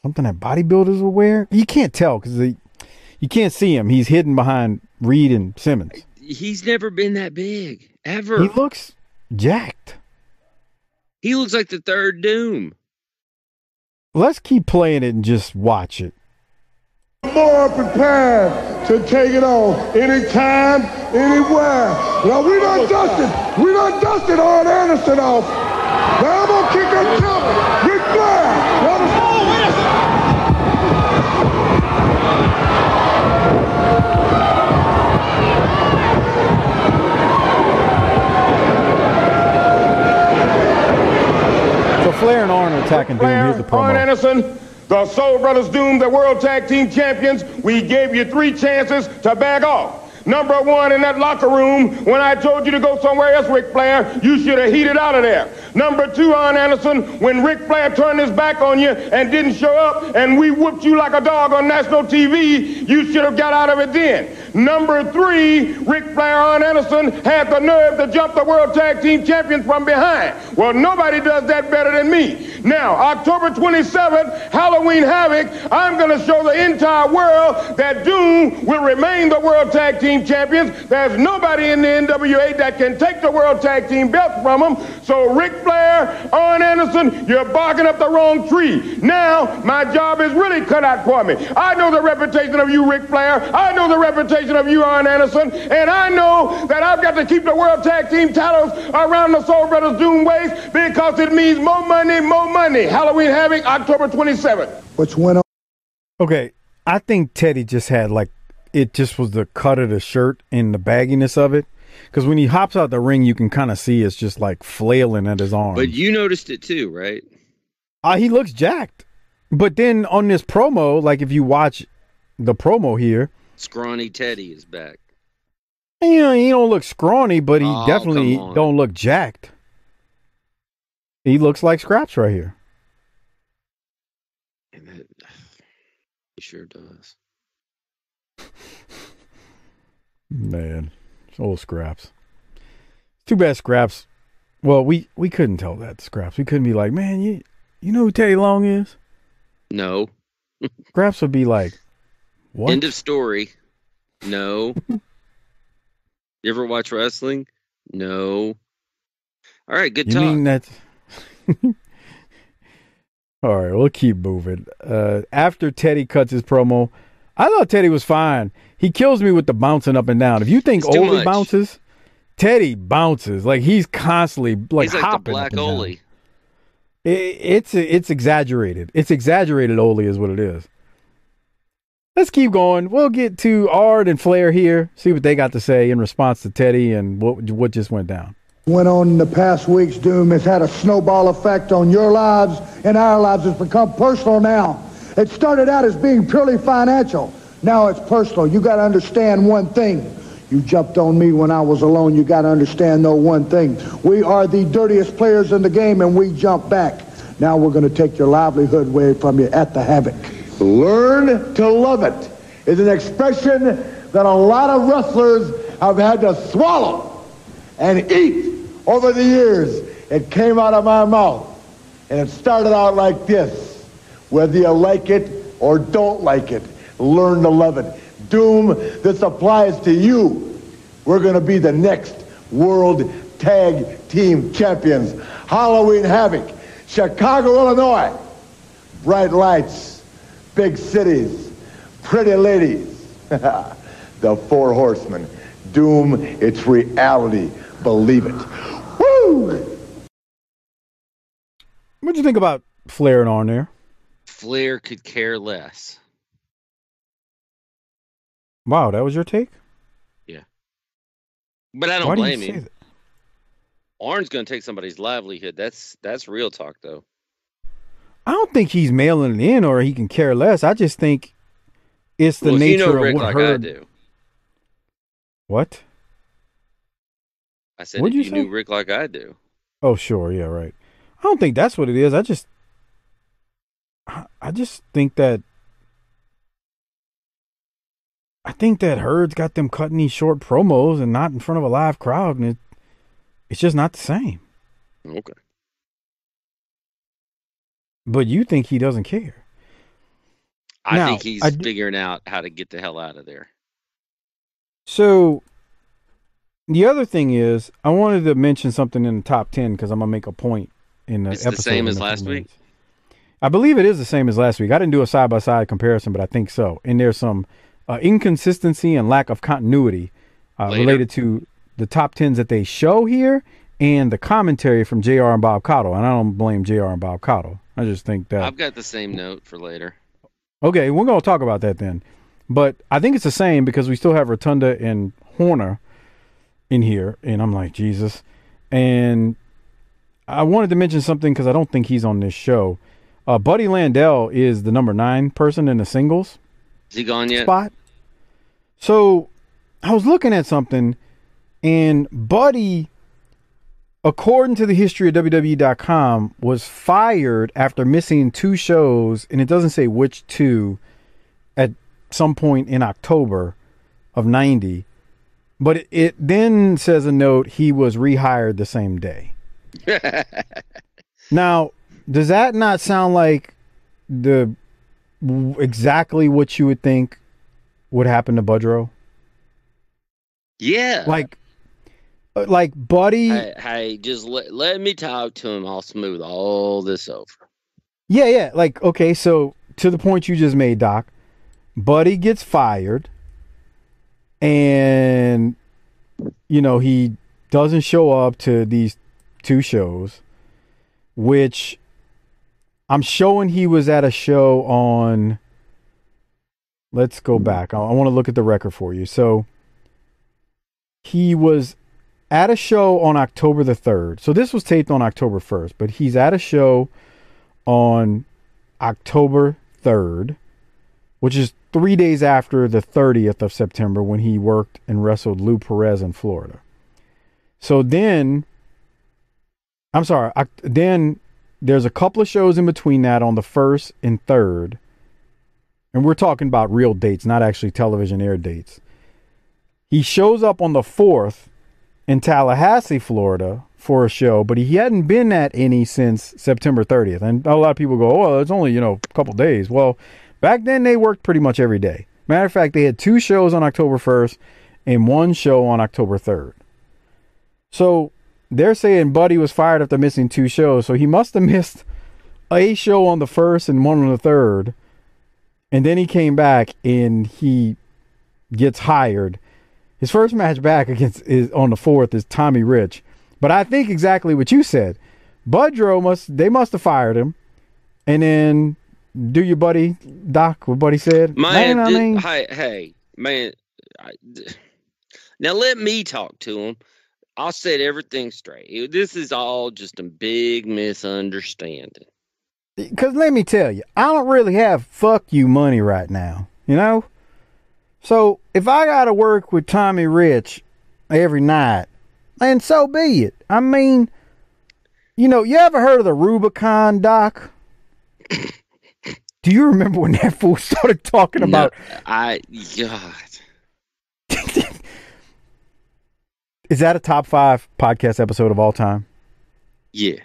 something that bodybuilders will wear. You can't tell because you can't see him. He's hidden behind Reed and Simmons. He's never been that big, ever. He looks jacked. He looks like the third Doom. Let's keep playing it and just watch it. More prepared to take it on anytime, anywhere. Now we done dusted Arn Anderson off. Now I'm gonna kick a jump. Ric Flair. So Flair and Arn are attacking Doom. Here's the promo. Arn Anderson, the Soul Brothers Doom, the World Tag Team Champions, we gave you 3 chances to back off. Number 1, in that locker room, when I told you to go somewhere else, Ric Flair, you should have heated out of there. Number 2, Arn Anderson, when Ric Flair turned his back on you and didn't show up and we whooped you like a dog on national TV, you should have got out of it then. Number 3, Ric Flair, Arn Anderson had the nerve to jump the World Tag Team Champions from behind. Well, nobody does that better than me. Now, October 27th, Halloween Havoc, I'm going to show the entire world that Doom will remain the World Tag Team Champions. There's nobody in the NWA that can take the World Tag Team belts from them. So, Ric Flair, Arn Anderson, you're barking up the wrong tree. Now, my job is really cut out for me. I know the reputation of you, Ric Flair. I know the reputation of you, Arn Anderson. And I know that I've got to keep the World Tag Team titles around the Soul Brothers Doom waist because it means more money, more money. Halloween Havoc, October 27th. Which went on. Okay, I think Teddy just had it just was the cut of the shirt and the bagginess of it. Because when he hops out the ring, you can kind of see it's just like flailing at his arm. But you noticed it too, right? He looks jacked. But then on this promo, like if you watch the promo here, Scrawny Teddy is back. You know, he don't look scrawny, but he definitely don't look jacked. He looks like Scraps right here. He sure does. Man, it's old Scraps. Too bad Scraps. Well, we couldn't tell that Scraps. We couldn't be like, man, you know who Teddy Long is? No. Scraps would be like, what? End of story. No. You ever watch wrestling? No. All right, good talk. You mean that? All right, we'll keep moving. After Teddy cuts his promo, I thought Teddy was fine. He kills me with the bouncing up and down. If you think Ole bounces, Teddy bounces. Like he's constantly he's like hopping. The Black Ole. It's exaggerated. It's exaggerated Ole is what it is. Let's keep going. We'll get to Ard and Flair here, see what they got to say in response to Teddy and what just went down. Went on in the past weeks, Doom, has had a snowball effect on your lives and our lives. It's become personal now. It started out as being purely financial. Now it's personal. You got to understand one thing. You jumped on me when I was alone. You got to understand, though, one thing. We are the dirtiest players in the game, and we jump back. Now we're going to take your livelihood away from you at the Havoc. Learn to love it is an expression that a lot of wrestlers have had to swallow and eat over the years. It came out of my mouth, and it started out like this. Whether you like it or don't like it, learn to love it. Doom, this applies to you. We're going to be the next World Tag Team Champions. Halloween Havoc, Chicago, Illinois. Bright lights, big cities, pretty ladies. The Four Horsemen. Doom, it's reality. Believe it. Woo! What'd you think about Flair and Arn there? Flair could care less. Wow, that was your take? Yeah. But I don't blame him. Arn's going to take somebody's livelihood. That's real talk, though. I don't think he's mailing it in or he can care less. I just think it's the nature of Rick what like Herd... I do. What? I said if you knew Rick like I do. Oh, sure. Yeah, right. I don't think that's what it is. I just think that Herd's got them cutting these short promos and not in front of a live crowd, and it's just not the same. Okay. But you think he doesn't care? I think he's figuring out how to get the hell out of there. So the other thing is, I wanted to mention something in the top 10 because I'm gonna make a point in the episode. It's the same as last week. I believe it is the same as last week. I didn't do a side-by-side comparison, but I think so. And there's some inconsistency and lack of continuity related to the top 10s that they show here and the commentary from JR and Bob Caudle. And I don't blame JR and Bob Caudle. I just think that... I've got the same note for later. Okay, we're going to talk about that then. But I think it's the same because we still have Rotunda and Horner in here. And I'm like, Jesus. And I wanted to mention something because I don't think he's on this show. Buddy Landell is the number 9 person in the singles. Is he gone yet? Spot. So I was looking at something, and Buddy, according to the history of WWE.com, was fired after missing 2 shows, and it doesn't say which 2, at some point in October of 90. But it then says a note, he was rehired the same day. Now, does that not sound like exactly what you would think would happen to Budrow? Yeah. Like Buddy. Hey, just let me talk to him. I'll smooth all this over. Yeah. Like, okay, so to the point you just made, Doc, Buddy gets fired and, you know, he doesn't show up to these 2 shows, which I'm showing he was at a show on, let's go back. I want to look at the record for you. So he was at a show on October the 3rd. So this was taped on October 1st, but he's at a show on October 3rd, which is 3 days after the 30th of September when he worked and wrestled Lou Perez in Florida. So then, then there's a couple of shows in between that on the 1st and 3rd. And we're talking about real dates, not actually television air dates. He shows up on the 4th in Tallahassee, Florida for a show, but he hadn't been at any since September 30th. And a lot of people go, well, it's only, a couple days. Well, back then they worked pretty much every day. Matter of fact, they had 2 shows on October 1st and 1 show on October 3rd. So they're saying Buddy was fired after missing 2 shows. So he must have missed a show on the 1st and 1 on the 3rd. And then he came back and he gets hired. His first match back is on the 4th is Tommy Rich. But I think exactly what you said. Budrow must have fired him. And then do your buddy, Doc, what Buddy said? Hey, man. Now let me talk to him. I'll set everything straight. This is all just a big misunderstanding. Because let me tell you, I don't really have fuck you money right now, So if I got to work with Tommy Rich every night, then so be it. I mean, you ever heard of the Rubicon, Doc? Do you remember when that fool started talking about... God. Is that a top 5 podcast episode of all time? Yeah.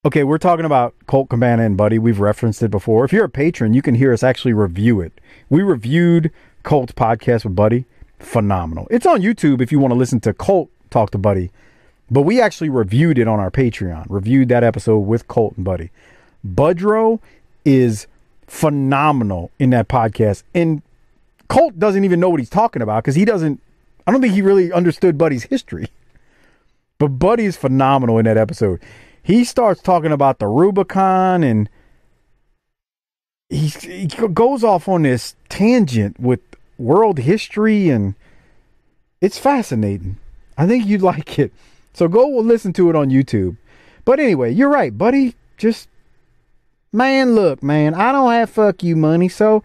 Okay, we're talking about Colt Cabana and Buddy. We've referenced it before. If you're a patron, you can hear us actually review it. We reviewed Colt's podcast with Buddy. Phenomenal. It's on YouTube if you want to listen to Colt talk to Buddy. But we actually reviewed it on our Patreon. Reviewed that episode with Colt and Buddy. Budrow is phenomenal in that podcast. And Colt doesn't even know what he's talking about because I don't think he really understood Buddy's history. But Buddy is phenomenal in that episode. He starts talking about the Rubicon and he goes off on this tangent with world history and it's fascinating. I think you'd like it. So go listen to it on YouTube. But anyway, you're right, Buddy. Look, I don't have fuck you money, so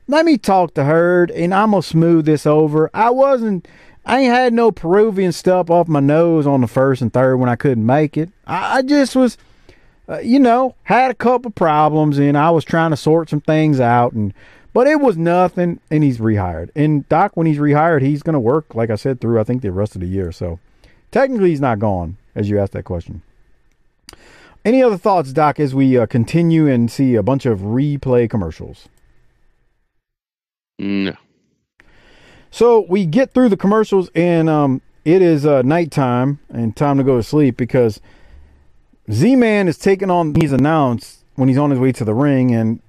let me talk to Herd and I'm going to smooth this over. I ain't had no Peruvian stuff off my nose on the 1st and 3rd when I couldn't make it. I just was, had a couple problems and I was trying to sort some things out. But it was nothing and he's rehired. And Doc, when he's rehired, he's going to work, like I said, through, I think, the rest of the year. So technically he's not gone, as you asked that question. Any other thoughts, Doc, as we continue and see a bunch of replay commercials? No. So we get through the commercials and it is nighttime and time to go to sleep because Z-Man is taking on, he's announced when he's on his way to the ring, and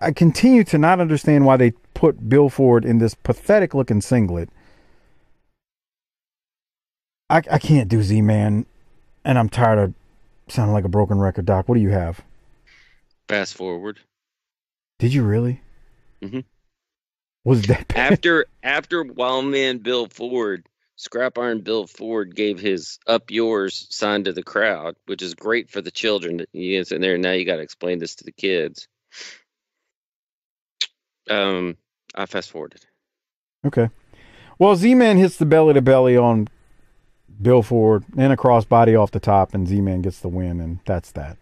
I continue to not understand why they put Bill Ford in this pathetic looking singlet. I can't do Z-Man and I'm tired of sounding like a broken record. Doc, what do you have? Fast forward. Did you really? Mm-hmm. Was that bad? After Wild Man Bill Ford, Scrap Iron Bill Ford gave his "Up Yours" sign to the crowd, which is great for the children. You get in there now. You got to explain this to the kids. I fast forwarded. Okay. Well, Z-Man hits the belly to belly on Bill Ford and a crossbody off the top, and Z-Man gets the win, and that's that.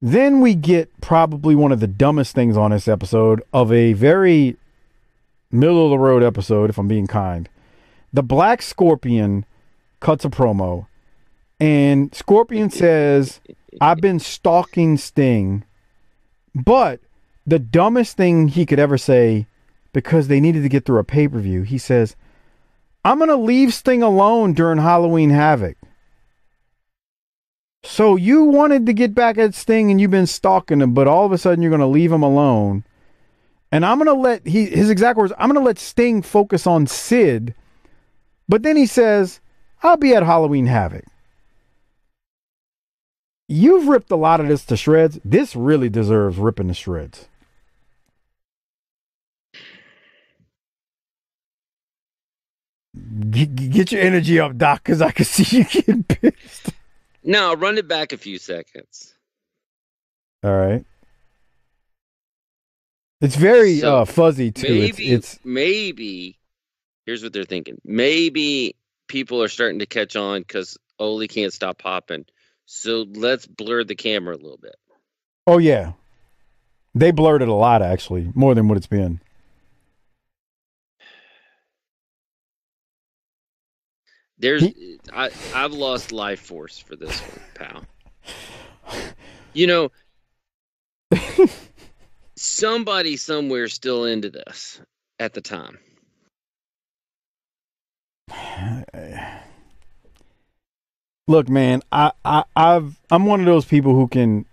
Then we get probably one of the dumbest things on this episode of a very middle of the road episode, if I'm being kind. The Black Scorpion cuts a promo, and Scorpion says, I've been stalking Sting, but the dumbest thing he could ever say, because they needed to get through a pay-per-view, he says, I'm going to leave Sting alone during Halloween Havoc. So you wanted to get back at Sting and you've been stalking him, but all of a sudden you're going to leave him alone. And I'm going to let, his exact words, I'm going to let Sting focus on Sid. But then he says, I'll be at Halloween Havoc. You've ripped a lot of this to shreds. This really deserves ripping to shreds. Get your energy up, Doc, because I can see you getting pissed. No, run it back a few seconds. All right. It's very fuzzy, too. Maybe, here's what they're thinking. Maybe people are starting to catch on because Ole can't stop popping. So let's blur the camera a little bit. Oh, yeah. They blurred it a lot, actually, more than what it's been. I've lost life force for this one, pal. You know, somebody somewhere still into this at the time. Look, man, I'm one of those people who can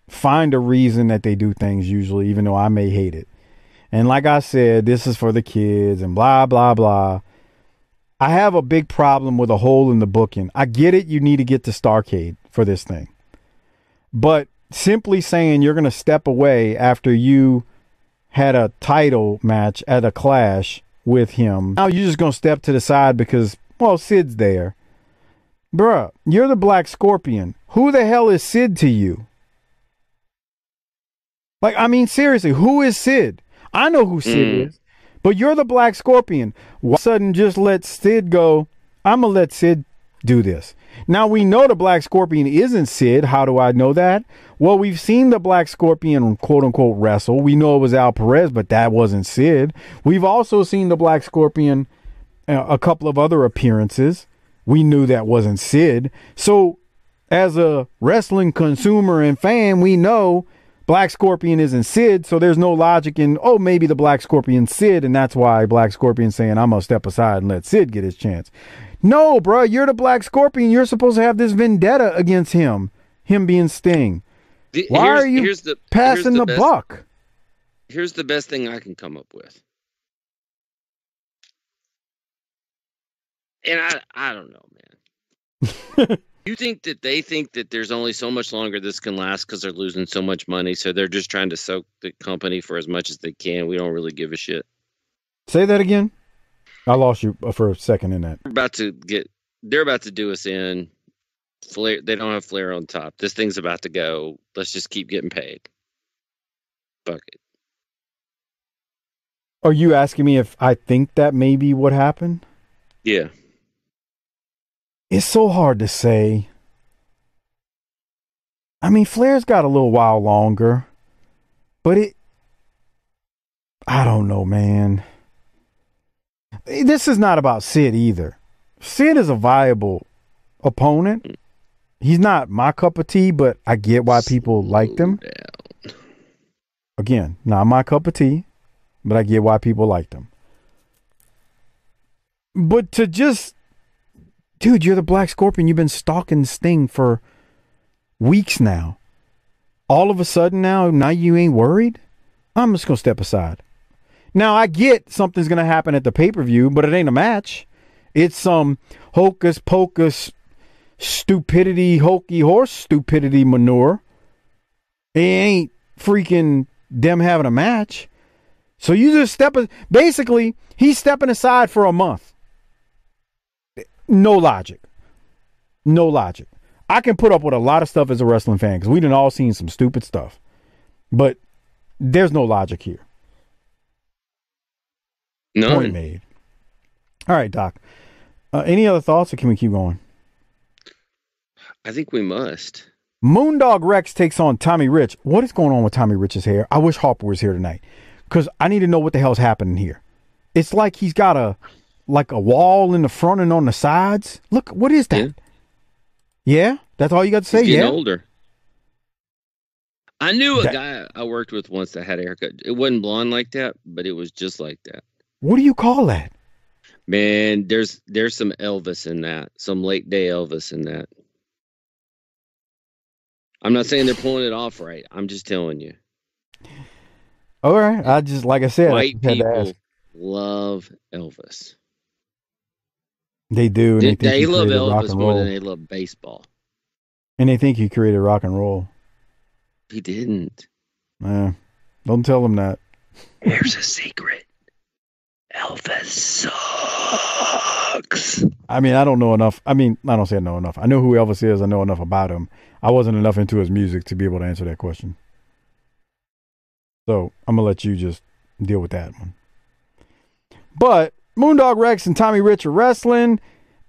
find a reason that they do things usually, even though I may hate it. And like I said, this is for the kids and blah, blah, blah. I have a big problem with a hole in the booking. I get it. You need to get to Starrcade for this thing. But simply saying you're going to step away after you had a title match at a Clash with him. Now you're just going to step to the side because, well, Sid's there. Bruh, you're the Black Scorpion. Who the hell is Sid to you? Like, I mean, seriously, who is Sid? I know who Sid is. But you're the Black Scorpion. All of a sudden, just let Sid go. I'm going to let Sid do this. Now, we know the Black Scorpion isn't Sid. How do I know that? Well, we've seen the Black Scorpion, quote-unquote, wrestle. We know it was Al Perez, but that wasn't Sid. We've also seen the Black Scorpion a couple of other appearances. We knew that wasn't Sid. So, as a wrestling consumer and fan, we know Black Scorpion isn't Sid, so there's no logic in, oh, maybe the Black Scorpion's Sid, and that's why Black Scorpion's saying, I'm going to step aside and let Sid get his chance. No, bro, you're the Black Scorpion. You're supposed to have this vendetta against him being Sting. Why are you passing the buck? Here's the best thing I can come up with. And I don't know, man. You think that they think that there's only so much longer this can last because they're losing so much money, so they're just trying to soak the company for as much as they can? We don't really give a shit. Say that again. I lost you for a second in that. They're about to do us in. Flair, they don't have Flair on top. This thing's about to go. Let's just keep getting paid. Fuck it. Are you asking me if I think that may be what happened? Yeah. It's so hard to say. I mean, Flair's got a little while longer, but I don't know, man. This is not about Sid either. Sid is a viable opponent. He's not my cup of tea, but I get why people liked him. Again, not my cup of tea, but I get why people liked him. But to just, dude, you're the Black Scorpion. You've been stalking Sting for weeks now. All of a sudden now you ain't worried? I'm just going to step aside. Now, I get something's going to happen at the pay-per-view, but it ain't a match. It's some hocus pocus stupidity, hokey horse stupidity manure. It ain't freaking them having a match. So you just basically, he's stepping aside for a month. No logic. No logic. I can put up with a lot of stuff as a wrestling fan because we done all seen some stupid stuff. But there's no logic here. No. Point made. All right, Doc. Any other thoughts or can we keep going? I think we must. Moondog Rex takes on Tommy Rich. What is going on with Tommy Rich's hair? I wish Harper was here tonight because I need to know what the hell's happening here. It's like he's got a wall in the front and on the sides. Look, what is that? Yeah? That's all you got to say? He's getting yeah. older. I knew a guy I worked with once that had a haircut. It wasn't blonde like that, but it was just like that. What do you call that? Man, there's some Elvis in that. Some late day Elvis in that. I'm not saying they're pulling it off right. I'm just telling you. All right. I just, like I said, White people love Elvis. They do. And they love Elvis more than they love baseball. And they think he created rock and roll. He didn't. Don't tell them that. Here's a secret. Elvis sucks. I mean, I don't know enough. I mean, I don't say I know enough. I know who Elvis is. I know enough about him. I wasn't enough into his music to be able to answer that question. So I'm going to let you just deal with that one. But Moondog Rex and Tommy Rich are wrestling.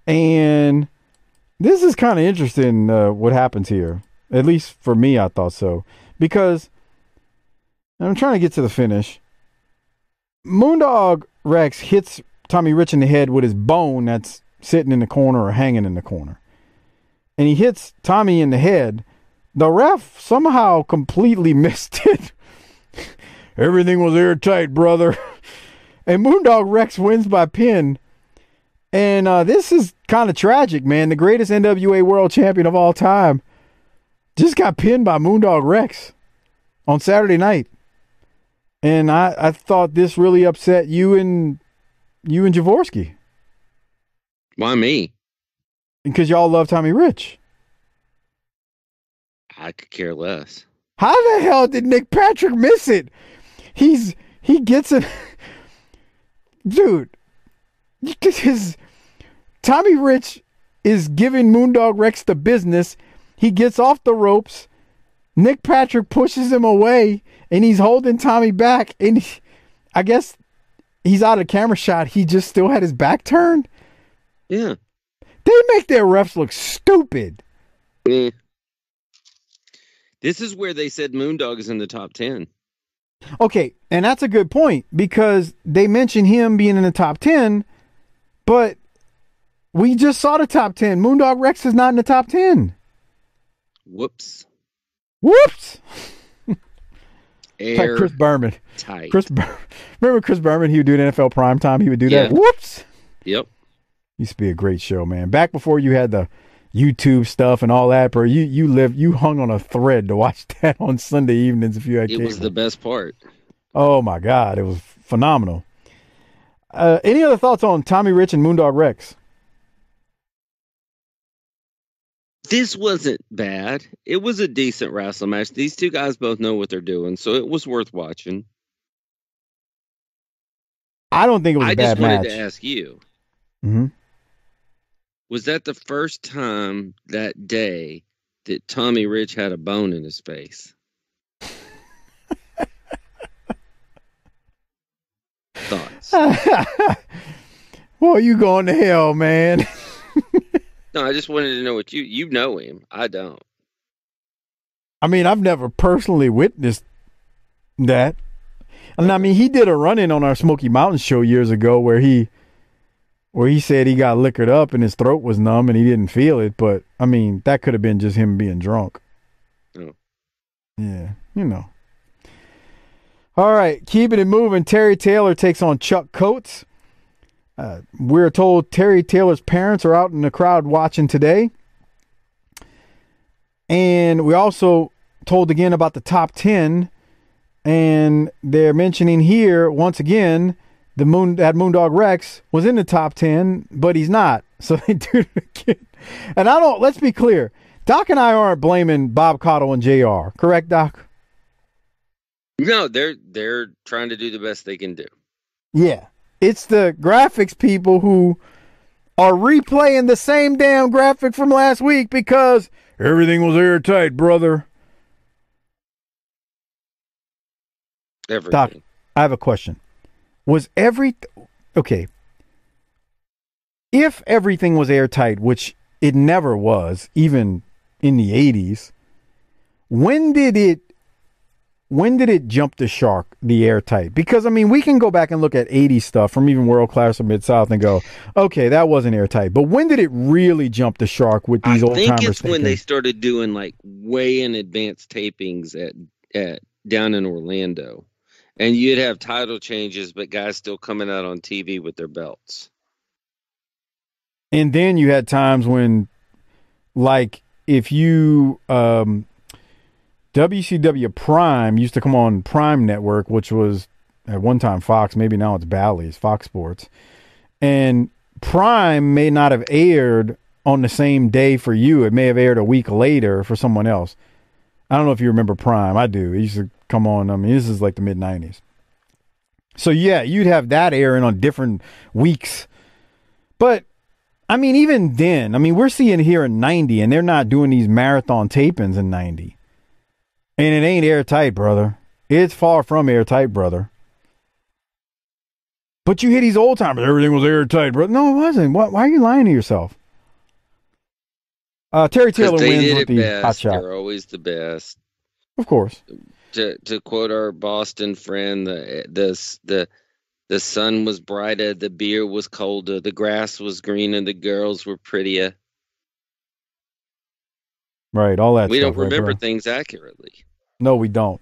And this is kind of interesting what happens here. At least for me, I thought so. Because I'm trying to get to the finish. Moondog Rex hits Tommy Rich in the head with his bone that's sitting in the corner or hanging in the corner. And he hits Tommy in the head. The ref somehow completely missed it. Everything was airtight, brother. And Moondog Rex wins by pin. And this is kind of tragic, man. The greatest NWA world champion of all time just got pinned by Moondog Rex on Saturday night. And I thought this really upset you and Jaworski. Why me? Because y'all love Tommy Rich. I could care less. How the hell did Nick Patrick miss it? He gets it. Dude, Tommy Rich is giving Moondog Rex the business. He gets off the ropes. Nick Patrick pushes him away, and he's holding Tommy back. And I guess he's out of camera shot. He just still had his back turned. Yeah. They make their refs look stupid. Yeah. This is where they said Moondog is in the top 10. Okay, and that's a good point because they mention him being in the top 10, but we just saw the top 10. Moondog Rex is not in the top 10. Whoops. Like Chris Berman. Tight. Remember Chris Berman? He would do an NFL primetime. He would do that. Whoops. Yep. Used to be a great show, man. Back before you had the YouTube stuff and all that, bro. You hung on a thread to watch that on Sunday evenings if you had cable. It was the best part. Oh my God, it was phenomenal. Any other thoughts on Tommy Rich and Moondog Rex? This wasn't bad. It was a decent wrestling match. These two guys both know what they're doing, so it was worth watching. I don't think it was a bad match. I just wanted to ask you. Mm-hmm. Was that the first time that day that Tommy Rich had a bone in his face? Thoughts? Well, you going to hell, man. No, I just wanted to know what you know him. I don't. I mean, I've never personally witnessed that. And I mean, he did a run-in on our Smoky Mountain show years ago where he said he got liquored up and his throat was numb and he didn't feel it. But, I mean, that could have been just him being drunk. Oh. Yeah, you know. All right, keeping it moving. Terry Taylor takes on Chuck Coates. We're told Terry Taylor's parents are out in the crowd watching today. And we also told again about the top 10. And they're mentioning here, once again, that Moondog Rex was in the top 10, but he's not. So they do it again. And let's be clear. Doc and I aren't blaming Bob Caudle and JR. Correct, Doc? No, they're trying to do the best they can do. Yeah. It's the graphics people who are replaying the same damn graphic from last week because everything was airtight, brother. Everything. Doc, I have a question. Okay. If everything was airtight, which it never was, even in the 80s, when did it when did it jump the shark, the airtight? Because, I mean, we can go back and look at 80s stuff from even World Class or Mid-South and go, okay, that wasn't airtight. But when did it really jump the shark with these old timers? I think it's when they started doing like way in advance tapings at down in Orlando. And you'd have title changes, but guys still coming out on TV with their belts. And then you had times when, like, if you... WCW Prime used to come on Prime Network, which was at one time Fox, maybe now it's Bally's, Fox Sports. And Prime may not have aired on the same day for you. It may have aired a week later for someone else. I don't know if you remember Prime. I do. It used to come on, I mean, this is like the mid-90s. So, yeah, you'd have that airing on different weeks. But, I mean, even then, I mean, we're seeing here in 90, and they're not doing these marathon tapings in 90. And it ain't airtight, brother. It's far from airtight, brother. But you hear these old timers, everything was airtight, brother. No, it wasn't. Why are you lying to yourself? Terry Taylor wins with the hot shot. They're always the best. Of course. To quote our Boston friend, the sun was brighter, the beer was colder, the grass was greener, the girls were prettier. Right, all that we stuff. We don't remember things accurately. No, we don't.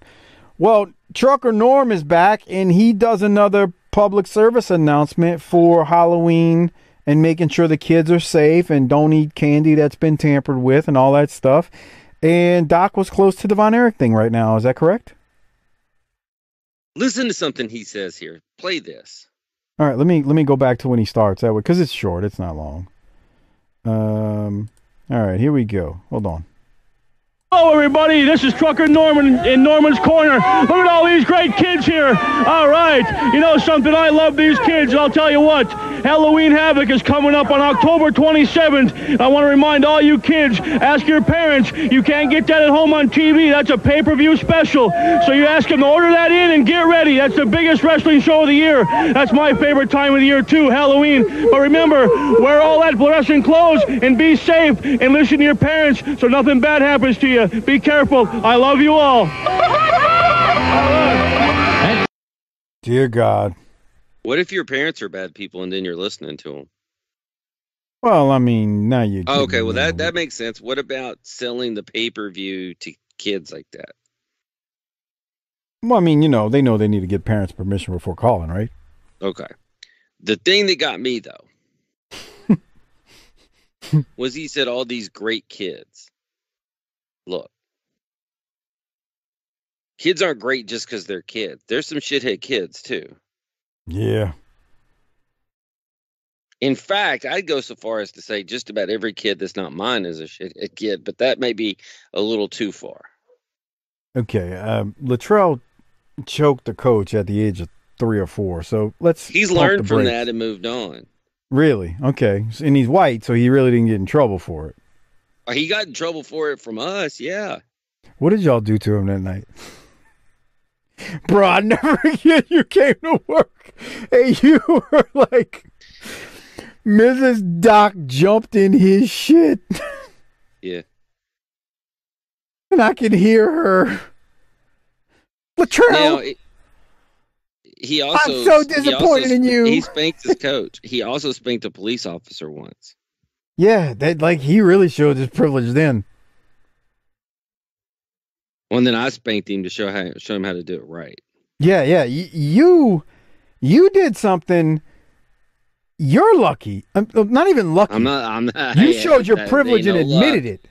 Well, Trucker Norm is back, and he does another public service announcement for Halloween and making sure the kids are safe and don't eat candy that's been tampered with and all that stuff. And Doc was close to the Von Erich thing right now. Is that correct? Listen to something he says here. Play this. All right, let me go back to when he starts that way, because it's short. It's not long. All right, here we go. Hold on. Hello, everybody. This is Trucker Norman in Norman's Corner. Look at all these great kids here. All right. You know something? I love these kids. I'll tell you what. Halloween Havoc is coming up on October 27th. I want to remind all you kids, ask your parents. You can't get that at home on TV. That's a pay-per-view special. So you ask them to order that in and get ready. That's the biggest wrestling show of the year. That's my favorite time of the year, too, Halloween. But remember, wear all that fluorescent clothes and be safe and listen to your parents so nothing bad happens to you. Be careful. I love you all. Dear God. What if your parents are bad people and then you're listening to them? Well, I mean, now you. Oh, okay, well that makes sense. What about selling the pay-per-view to kids like that? Well, I mean, you know they need to get parents' permission before calling, right? Okay. The thing that got me though was he said all these great kids. Look, kids aren't great just because they're kids. There's some shithead kids too. Yeah. In fact, I'd go so far as to say just about every kid that's not mine is a shithead kid, but that may be a little too far. Okay. Luttrell choked the coach at the age of 3 or 4, so He's learned from that and moved on. Really? Okay. And he's white, so he really didn't get in trouble for it. He got in trouble for it from us, yeah. What did y'all do to him that night? Bro, I never forget you came to work and you were like, Mrs. Doc jumped in his shit. Yeah. And I could hear her. Luttrell, I'm so disappointed in you. He spanked his coach. He also spanked a police officer once. Yeah, he really showed his privilege then. Well, and then I spanked him to show him how to do it right. Yeah. You did something. You're lucky. I'm not even lucky. I'm not. You showed your privilege and admitted it.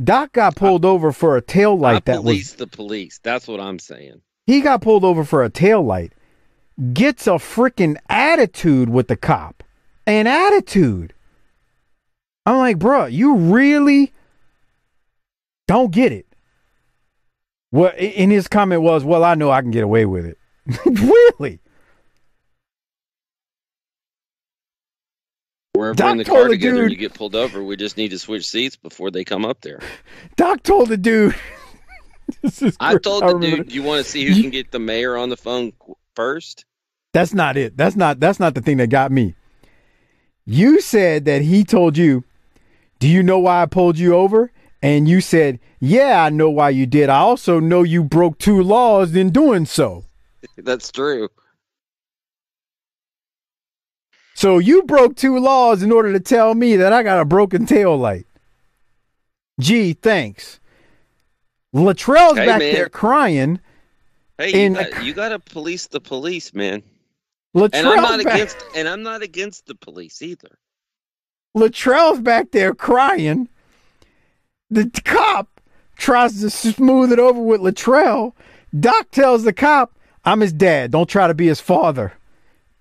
Doc got pulled over for a tail light. The police. That's what I'm saying. He got pulled over for a tail light. Gets a freaking attitude with the cop. An attitude. I'm like, bro, you really don't get it. Well, and his comment was, well, I know I can get away with it. Really? Wherever Doc in the car together and you get pulled over, we just need to switch seats before they come up there. Doc told the dude. I told the dude, you want to see who can get the mayor on the phone first? That's not it. That's not the thing that got me. You said that he told you, do you know why I pulled you over? And you said, yeah, I know why you did. I also know you broke 2 laws in doing so. That's true. So you broke 2 laws in order to tell me that I got a broken tail light. Gee, thanks. Latrell's back there crying. Hey, you got to police the police, man. Latrell's and I'm not against the police either. Latrell's back there crying. The cop tries to smooth it over with Latrell. Doc tells the cop, I'm his dad. Don't try to be his father.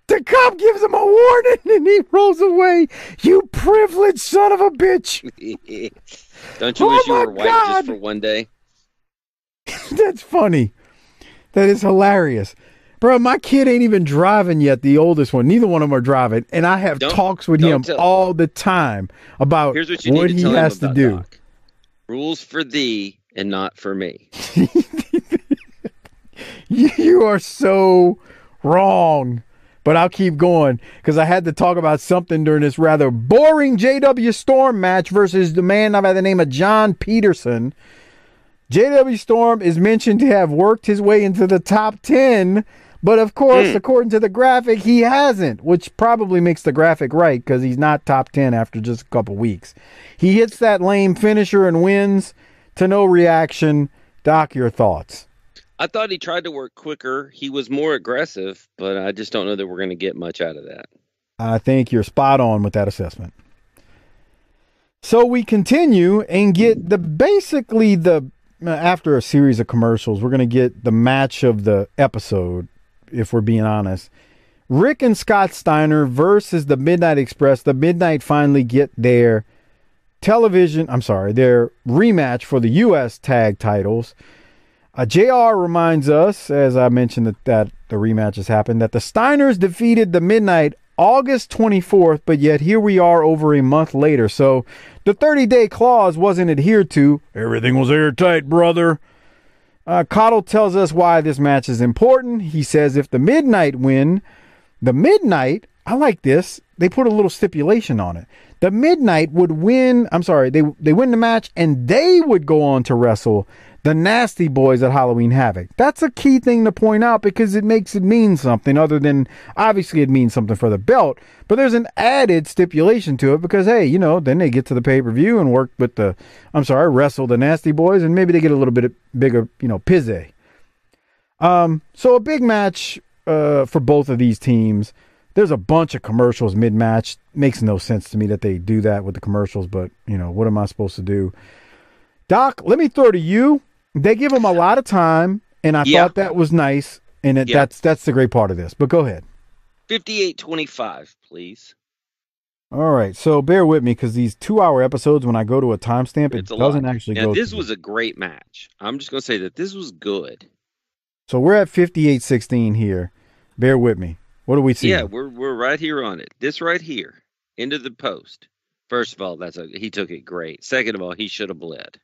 The cop gives him a warning and he rolls away. You privileged son of a bitch. Don't you wish you were white just for one day? That's funny. That is hilarious. Bro, my kid ain't even driving yet, the oldest one. Neither one of them are driving. And I have talks with him all the time about what he has to do. Doc. Rules for thee and not for me. You are so wrong. But I'll keep going because I had to talk about something during this rather boring JW Storm match versus the man by the name of John Peterson. JW Storm is mentioned to have worked his way into the top 10, but of course, according to the graphic, he hasn't, which probably makes the graphic right because he's not top 10 after just a couple weeks. He hits that lame finisher and wins to no reaction. Doc, your thoughts? I thought he tried to work quicker. He was more aggressive, but I just don't know that we're going to get much out of that. I think you're spot on with that assessment. So we continue and get after a series of commercials, we're going to get the match of the episode, if we're being honest. Rick and Scott Steiner versus the Midnight Express. The Midnight finally get their rematch for the U.S. tag titles. JR reminds us, as I mentioned that the rematch has happened, that the Steiners defeated the Midnight August 24th, but yet here we are over a month later. So the 30-day clause wasn't adhered to. Everything was airtight, brother. Cottle tells us why this match is important. He says if the Midnight win, the Midnight, I like this, they put a little stipulation on it. The Midnight would win, they win the match and they would go on to wrestle the Nasty Boys at Halloween Havoc. That's a key thing to point out because it makes it mean something other than, obviously it means something for the belt, but there's an added stipulation to it because, hey, then they get to the pay-per-view and work with wrestle the Nasty Boys and maybe they get a little bit bigger, pizze. So a big match for both of these teams. There's a bunch of commercials mid-match. Makes no sense to me that they do that with the commercials, but, what am I supposed to do? Doc, let me throw to you. They give them a lot of time, and I thought that was nice, and that's the great part of this. But go ahead. 58:25, please. All right, so bear with me because these 2-hour episodes, when I go to a timestamp, it doesn't actually go. This was a great match. I'm just going to say that this was good. So we're at 58:16 here. Bear with me. What do we see? Yeah, we're right here on it. This right here, into the post. First of all, he took it great. Second of all, he should have bled.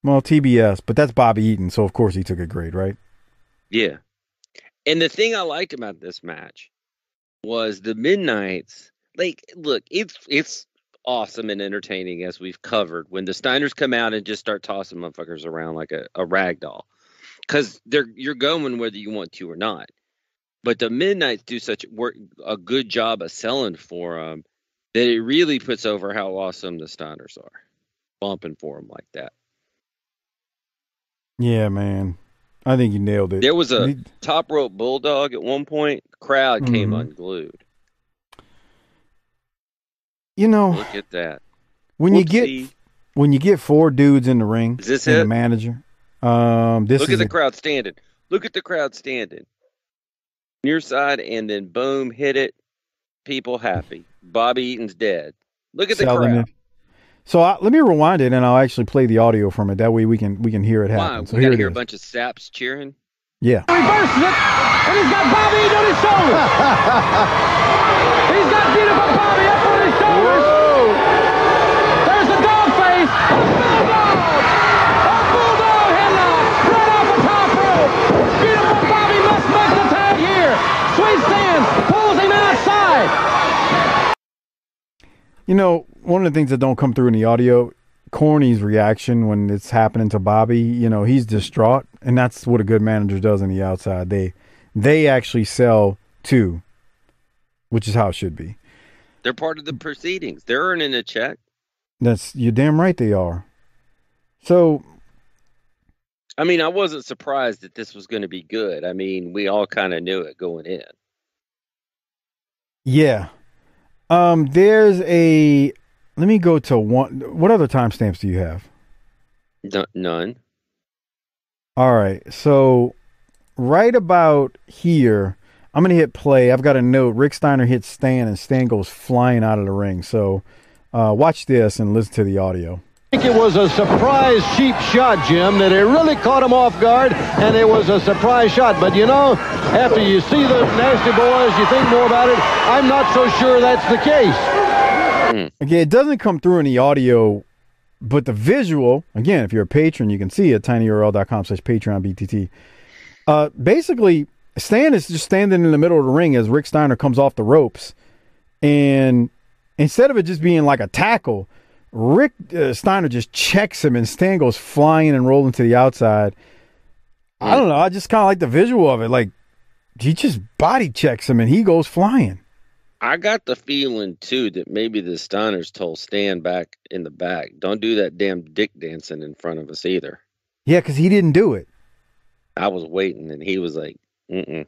Well, TBS, but that's Bobby Eaton, so of course he took it great, right? Yeah. And the thing I liked about this match was the Midnights. Look, it's awesome and entertaining as we've covered when the Steiners come out and just start tossing motherfuckers around like a rag doll. Because you're going whether you want to or not. But the Midnights do a good job of selling for them that it really puts over how awesome the Steiners are. Bumping for them like that. Yeah, man. I think you nailed it. There was a top rope bulldog at one point. The crowd came unglued. Look at that. When you get 4 dudes in the ring, is this and it? A manager. Look at the crowd standing. Look at the crowd standing. Near side, and then boom, hit it. People happy. Bobby Eaton's dead. Look at the crowd. So let me rewind it, and I'll actually play the audio from it. That way we can hear it happen. So we gotta hear a bunch of saps cheering. Yeah. Reverses it, and he's got Bobby Eaton on his shoulders. He's got beautiful Bobby up on his shoulders. Whoa. There's the dog face. A bulldog headlock right off the top rope. Beautiful Bobby must make the tag here. Sweet Sands pulls him outside. You know, one of the things that don't come through in the audio, Corny's reaction when it's happening to Bobby, you know, he's distraught, and that's what a good manager does on the outside. They actually sell too, which is how it should be. They're part of the proceedings. They're earning a check. You're damn right they are. So, I mean, I wasn't surprised that this was going to be good. I mean, we all kind of knew it going in. Yeah. There's a, let me go to one. What other timestamps do you have? None. All right. So right about here, I'm going to hit play. I've got a note. Rick Steiner hits Stan and Stan goes flying out of the ring. So watch this and listen to the audio. I think it was a surprise cheap shot, Jim, that it really caught him off guard, and it was a surprise shot. But, you know, after you see the Nasty Boys, you think more about it. I'm not so sure that's the case. Again, it doesn't come through in the audio, but the visual, again, if you're a patron, you can see it, tinyurl.com/PatreonBTT. Basically, Stan is just standing in the middle of the ring as Rick Steiner comes off the ropes. And instead of it just being like a tackle, Rick Steiner just checks him and Stan goes flying and rolling to the outside. I don't know. I just kind of like the visual of it. Like, he just body checks him and he goes flying. I got the feeling, too, that maybe the Steiners told Stan back in the back, don't do that damn dick dancing in front of us either. Yeah, because he didn't do it. I was waiting and he was like, mm-mm.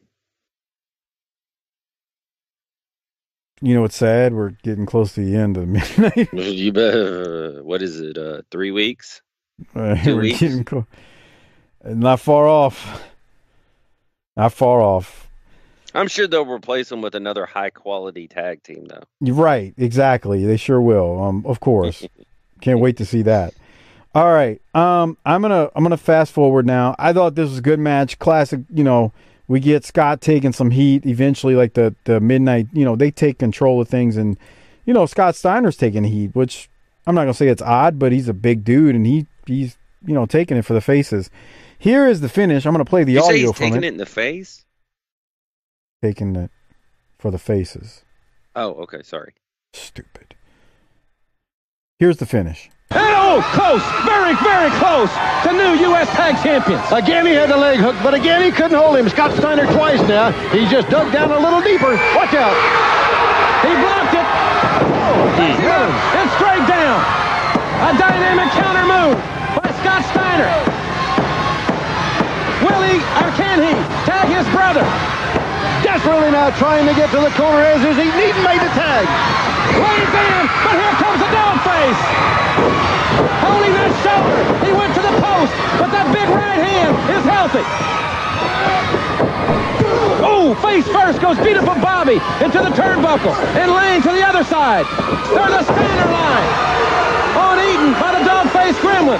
You know what's sad? We're getting close to the end of midnight. You better, what is it, 3 weeks? 2 weeks? Not far off. Not far off. I'm sure they'll replace him with another high-quality tag team, though. You're right. Exactly. They sure will. Of course. Can't wait to see that. All right. I'm gonna fast forward now. I thought this was a good match. Classic, you know. We get Scott taking some heat eventually, like the midnight, you know, they take control of things. And, you know, Scott Steiner's taking heat, which I'm not going to say it's odd, but he's a big dude and he's, you know, taking it for the faces. Here is the finish. I'm going to play the audio from it. Taking it in the face? Taking it for the faces. Oh, okay. Sorry. Stupid. Here's the finish. Oh, close, very, very close to new U.S. Tag Champions. Again, he had the leg hook, but again, he couldn't hold him. Scott Steiner twice now. He just dug down a little deeper. Watch out. He blocked it. And straight down. A dynamic counter move by Scott Steiner. Will he, or can he, tag his brother? Desperately now trying to get to the corner as he needn't make the tag. Lays down, but here comes the dog face. Holding that shoulder. He went to the post, but that big right hand is healthy. Oh, face first goes beat up a Bobby into the turnbuckle and laying to the other side. There's a Steiner line on Eaton by the dog face gremlin.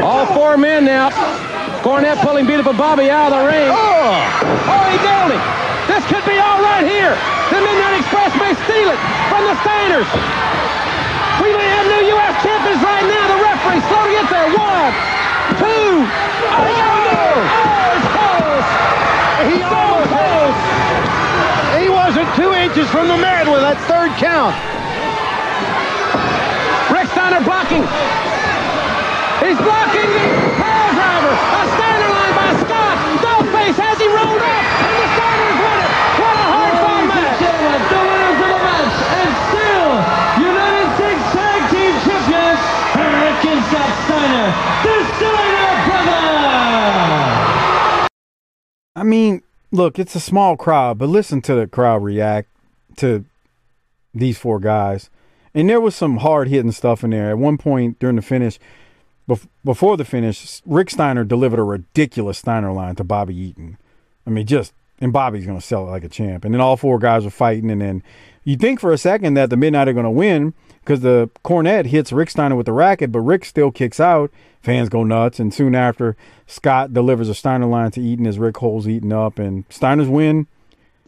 All four men now. Cornette pulling beat up a Bobby out of the ring. Oh, he nailed him. This could be all right here. The Midnight Express may steal it from the Steiners. We may have new U.S. champions right now. The referee slow to get there. 1, 2. Oh, it's close. He almost close. He wasn't 2 inches from the mat with that third count. Rick Steiner blocking. He's blocking the power driver. A Steiner line by Scott. Dogface has he rolled up. And the Steiners win it. What a hard-fought match. The winners of the match. And still, United States Tag Team Champions, Rick and Scott Steiner. The Steiner Brothers. I mean, look, it's a small crowd, but listen to the crowd react to these four guys. And there was some hard-hitting stuff in there. At one point during the finish, before the finish, Rick Steiner delivered a ridiculous Steiner line to Bobby Eaton. I mean, and Bobby's going to sell it like a champ. And then all four guys are fighting. And then you think for a second that the Midnight are going to win because the cornet hits Rick Steiner with the racket, but Rick still kicks out. Fans go nuts. And soon after, Scott delivers a Steiner line to Eaton as Rick holds Eaton up. And Steiners win.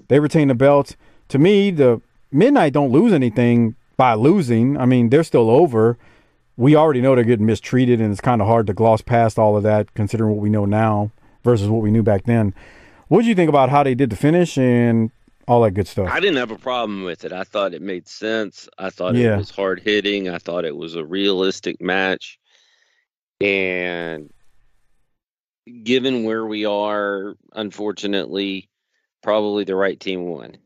They retain the belts. To me, the Midnight don't lose anything by losing. I mean, they're still over. We already know they're getting mistreated, and it's kind of hard to gloss past all of that considering what we know now versus what we knew back then. What did you think about how they did the finish and all that good stuff? I didn't have a problem with it. I thought it made sense. I thought it was hard hitting. I thought it was a realistic match. And given where we are, unfortunately, probably the right team won.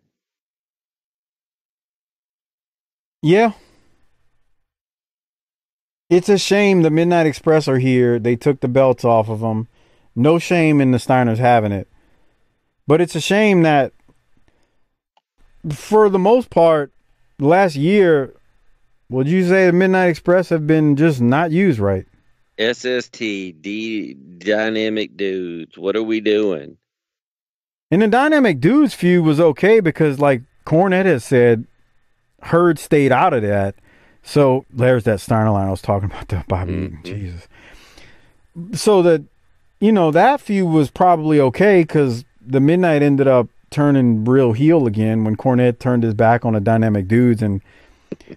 Yeah. It's a shame the Midnight Express are here. They took the belts off of them. No shame in the Steiners having it. But it's a shame that, for the most part, last year, would you say the Midnight Express have been just not used right? SST, Dynamic Dudes, what are we doing? And the Dynamic Dudes feud was okay because, like Cornette has said, Herd stayed out of that. So there's that Steiner line I was talking about, the Bobby Eaton. Jesus. So that, that feud was probably okay because the Midnight ended up turning real heel again when Cornette turned his back on the Dynamic Dudes. And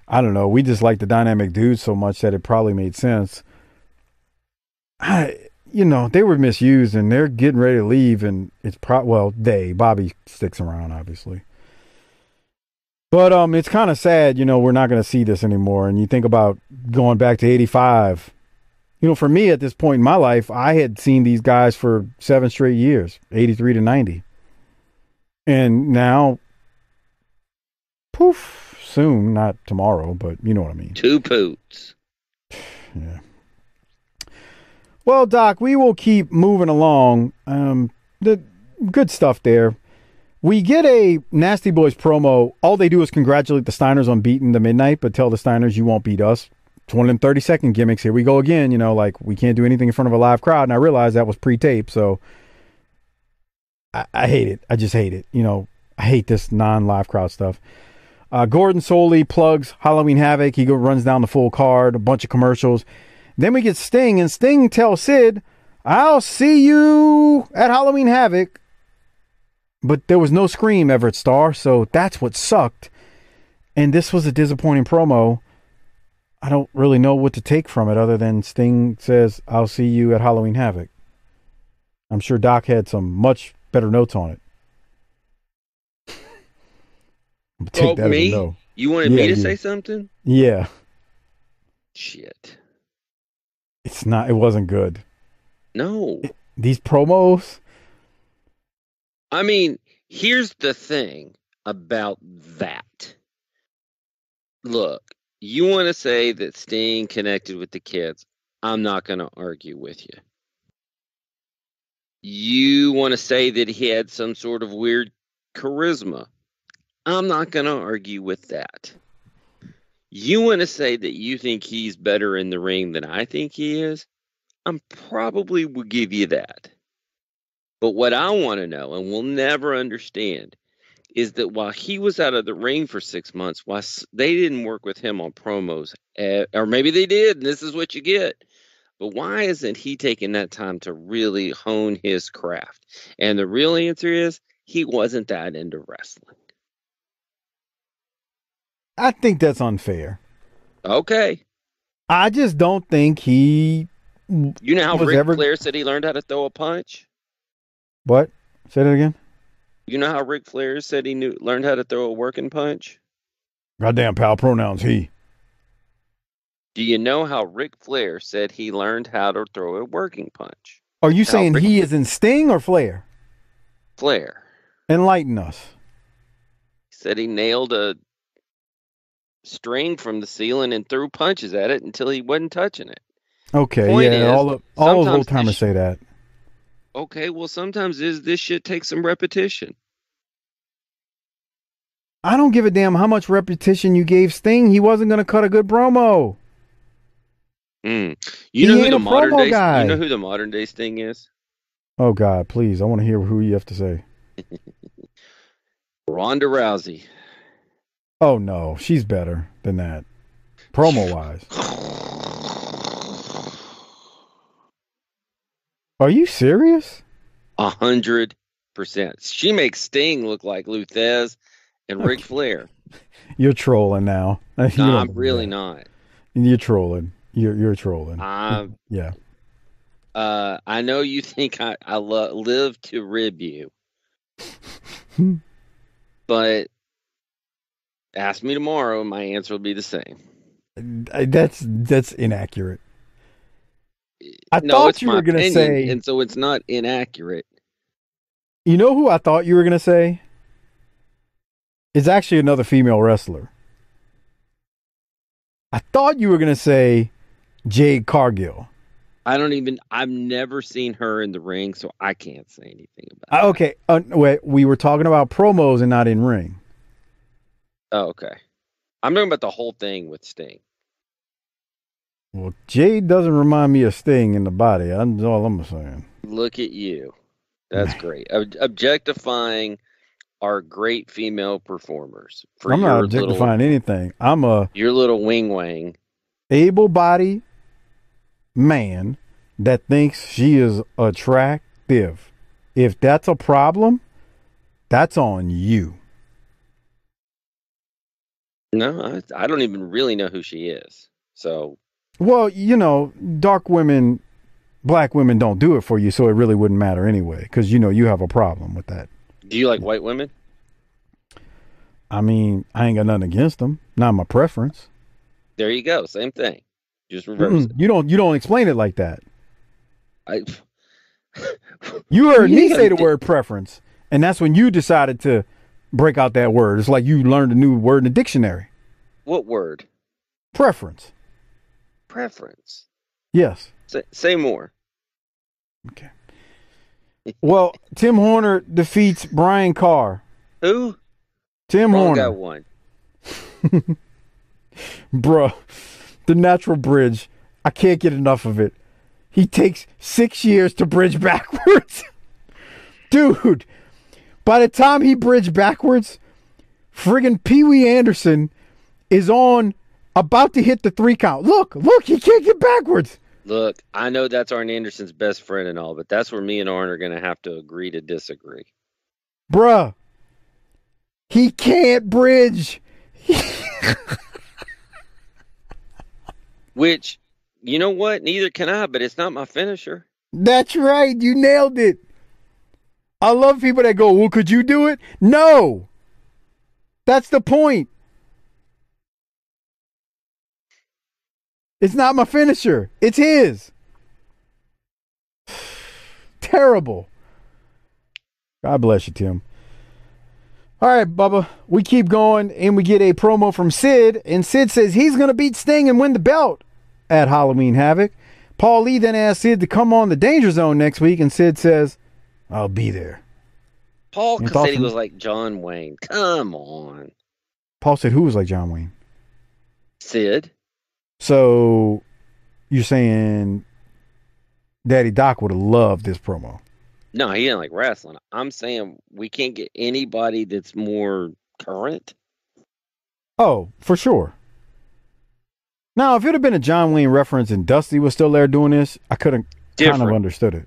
I don't know, we just like the Dynamic Dudes so much that it probably made sense. They were misused and they're getting ready to leave. And it's Bobby sticks around, obviously. But it's kind of sad, we're not going to see this anymore. And you think about going back to 85. For me at this point in my life, I had seen these guys for 7 straight years, 83 to 90. And now, poof, soon, not tomorrow, but you know what I mean. 2 poots. Yeah. Well, Doc, we will keep moving along. The good stuff there. We get a Nasty Boys promo. All they do is congratulate the Steiners on beating the Midnight, but tell the Steiners you won't beat us. It's one of them 30-second gimmicks. Here we go again. We can't do anything in front of a live crowd. And I realized that was pre-tape, so I hate it. I just hate it. I hate this non-live crowd stuff. Gordon Soley plugs Halloween Havoc. He runs down the full card, a bunch of commercials. Then we get Sting, and Sting tells Sid, I'll see you at Halloween Havoc. But there was no scream, Everett Starr, so that's what sucked. And this was a disappointing promo. I don't really know what to take from it other than Sting says, I'll see you at Halloween Havoc. I'm sure Doc had some much better notes on it. Take that me? As a no. You wanted me to say something? Yeah. Shit. It wasn't good. No. These promos... I mean, here's the thing about that. Look, you want to say that Sting connected with the kids. I'm not going to argue with you. You want to say that he had some sort of weird charisma. I'm not going to argue with that. You want to say that you think he's better in the ring than I think he is? I'm probably will give you that. But what I want to know, and we'll never understand, is that while he was out of the ring for 6 months, why they didn't work with him on promos, or maybe they did, and this is what you get. But why isn't he taking that time to really hone his craft? And the real answer is he wasn't that into wrestling. I think that's unfair. Okay. I just don't think he... You know how Ric Flair said he learned how to throw a punch? What? Say that again? You know how Ric Flair said he learned how to throw a working punch? Goddamn, pal, pronouns he. Do you know how Ric Flair said he learned how to throw a working punch? Are you saying he is in Sting or Flair? Flair. Enlighten us. He said he nailed a string from the ceiling and threw punches at it until he wasn't touching it. Okay, Point yeah, is, all those old timers say that. Okay, well, sometimes this shit takes some repetition. I don't give a damn how much repetition you gave Sting. He wasn't going to cut a good promo. You know who the modern day guy. You know who the modern day Sting is? Oh God, please! I want to hear who you have to say. Ronda Rousey. Oh no, she's better than that, promo wise. Are you serious? 100%. She makes Sting look like Luthez and Ric Flair. You're trolling now. No, I'm really not. You're trolling. You're trolling. Yeah. I know you think I live to rib you. But ask me tomorrow, my answer will be the same. That's inaccurate. I No, thought it's you my were going to opinion, say, and so it's not inaccurate. you know who I thought you were going to say? It's actually another female wrestler. I thought you were going to say Jade Cargill. I've never seen her in the ring, so I can't say anything about it. Okay. Wait, we were talking about promos and not in ring. Oh, okay. I'm talking about the whole thing with Sting. Well, Jade doesn't remind me of Sting in the body. That's all I'm saying. Look at you. That's great. Objectifying our great female performers. I'm not objectifying anything. I'm your little wing wang. Able-bodied man that thinks she is attractive. If that's a problem, that's on you. No, I don't even really know who she is. So, well, you know, dark women, black women don't do it for you, so it really wouldn't matter anyway, because you know you have a problem with that. Do you like white women? I mean, I ain't got nothing against them. Not my preference. There you go. Same thing. Just reverse it. You don't explain it like that. You You heard me say the word preference, and that's when you decided to break out that word. It's like you learned a new word in the dictionary. What word? Preference. Preference. Yes. Say more. Okay. Well, Tim Horner defeats Brian Carr. Who? Tim Wrong Horner. guy won. Bruh, the natural bridge. I can't get enough of it. He takes 6 years to bridge backwards. Dude, by the time he bridged backwards, friggin' Pee Wee Anderson is about to hit the 3 count. Look, he can't get backwards. Look, I know that's Arn Anderson's best friend and all, but that's where me and Arn are going to have to agree to disagree. Bruh, he can't bridge. Which, you know what? Neither can I, but it's not my finisher. That's right. You nailed it. I love people that go, well, could you do it? No. That's the point. It's not my finisher. It's his. Terrible. God bless you, Tim. All right, Bubba. We keep going, and we get a promo from Sid, and Sid says he's going to beat Sting and win the belt at Halloween Havoc. Paul Lee then asks Sid to come on the Danger Zone next week, and Sid says, I'll be there. Paul said he was like John Wayne. Come on. Paul said who was like John Wayne? Sid. So you're saying Daddy Doc would have loved this promo? No, he didn't like wrestling. I'm saying we can't get anybody that's more current. Oh, for sure. Now, if it had been a John Wayne reference and Dusty was still there doing this, I could have kind of understood it.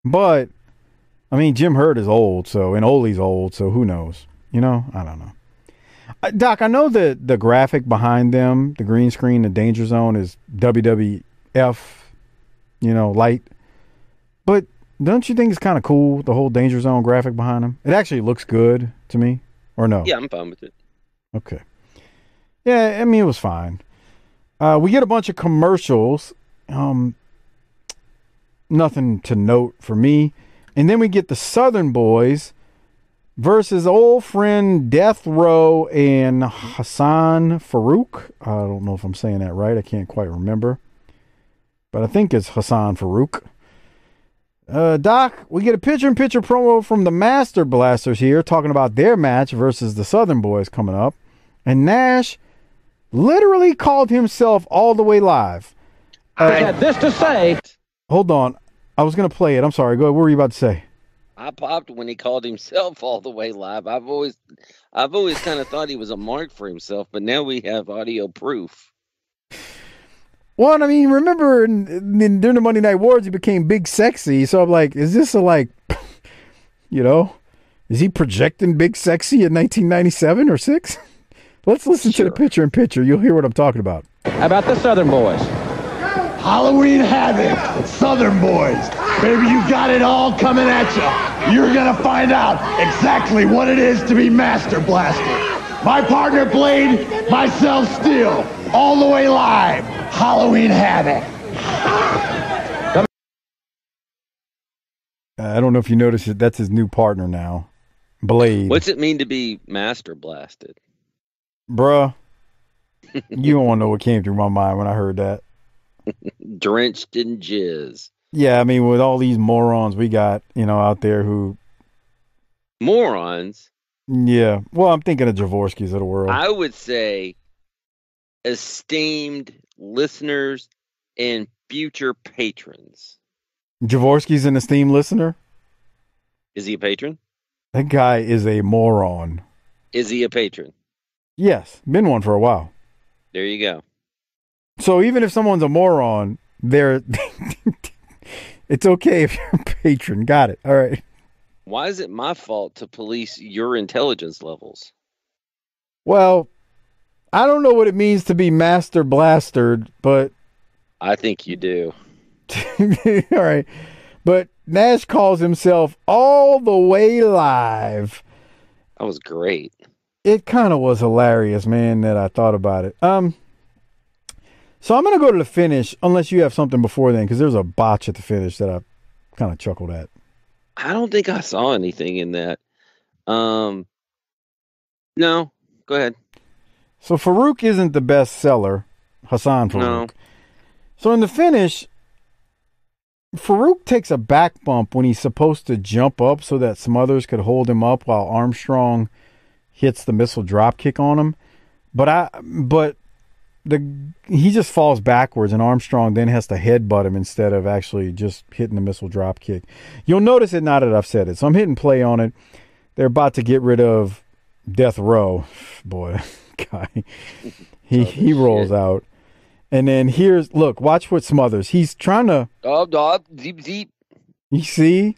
But, I mean, Jim Hurt is old, and Ole's old, so who knows? You know, I don't know. Doc, I know that the graphic behind them, the green screen, the Danger Zone is WWF, light. But don't you think it's kind of cool, the whole Danger Zone graphic behind them? It actually looks good to me, or no? Yeah, I'm fine with it. Okay. Yeah, I mean, it was fine. We get a bunch of commercials. Nothing to note for me. And then we get the Southern Boys versus old friend Death Row and Hassan Farouk. I don't know if I'm saying that right. I can't quite remember. But I think it's Hassan Farouk. Doc, we get a picture-in-picture promo from the Master Blasters here talking about their match versus the Southern Boys coming up. And Nash literally called himself all the way live. I had this to say. Hold on. I was going to play it. I'm sorry. Go ahead. What were you about to say? I popped when he called himself all the way live. I've always kind of thought he was a mark for himself, but now we have audio proof. Well, I mean, remember during the Monday Night Wars, he became Big Sexy. So I'm like, is this is he projecting Big Sexy in 1997 or 6? Let's listen to the picture-in-picture. You'll hear what I'm talking about. How about the Southern Boys? Halloween Havoc, Southern boys. Baby, you got it all coming at you. You're gonna find out exactly what it is to be Master Blaster. My partner Blade, myself Steel, all the way live. Halloween Havoc. I don't know if you noticed it. That's his new partner now, Blade. What's it mean to be Master Blasted? Bruh, you don't want to know what came through my mind when I heard that. Drenched in jizz. Yeah, I mean, with all these morons we got, out there who... Morons? Yeah. Well, I'm thinking of Jaworskis of the world. I would say esteemed listeners and future patrons. Jaworski's an esteemed listener? Is he a patron? That guy is a moron. Is he a patron? Yes. Been one for a while. There you go. So even if someone's a moron, they're... It's okay if you're a patron. Got it. All right. Why is it my fault to police your intelligence levels? Well, I don't know what it means to be Master Blastered, but... I think you do. All right. But Nash calls himself All the Way Live. That was great. It kind of was hilarious, man, that I thought about it. So I'm going to go to the finish, unless you have something before then, because there's a botch at the finish that I kind of chuckled at. I don't think I saw anything in that. No, go ahead. So Farouk isn't the best seller, Hassan Farouk. No. So in the finish, Farouk takes a back bump when he's supposed to jump up so that Smothers could hold him up while Armstrong hits the missile drop kick on him. He just falls backwards, and Armstrong then has to headbutt him instead of actually just hitting the missile drop kick. You'll notice it now that I've said it. So I'm hitting play on it. They're about to get rid of Death Row. Boy, guy. He rolls out. And then watch what Smothers. He's trying to... Zeep, zeep. You see?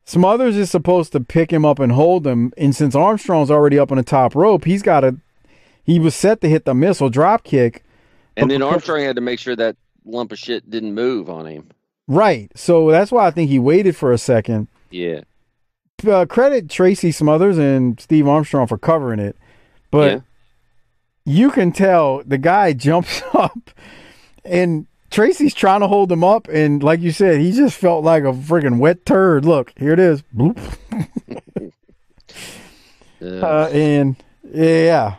Smothers is supposed to pick him up and hold him, and since Armstrong's already up on the top rope, he was set to hit the missile drop kick. And then Armstrong had to make sure that lump of shit didn't move on him. Right. So that's why I think he waited for a second. Yeah. Credit Tracy Smothers and Steve Armstrong for covering it. But you can tell the guy jumps up and Tracy's trying to hold him up. And like you said, he just felt like a friggin' wet turd. Look, here it is. Bloop. And yeah.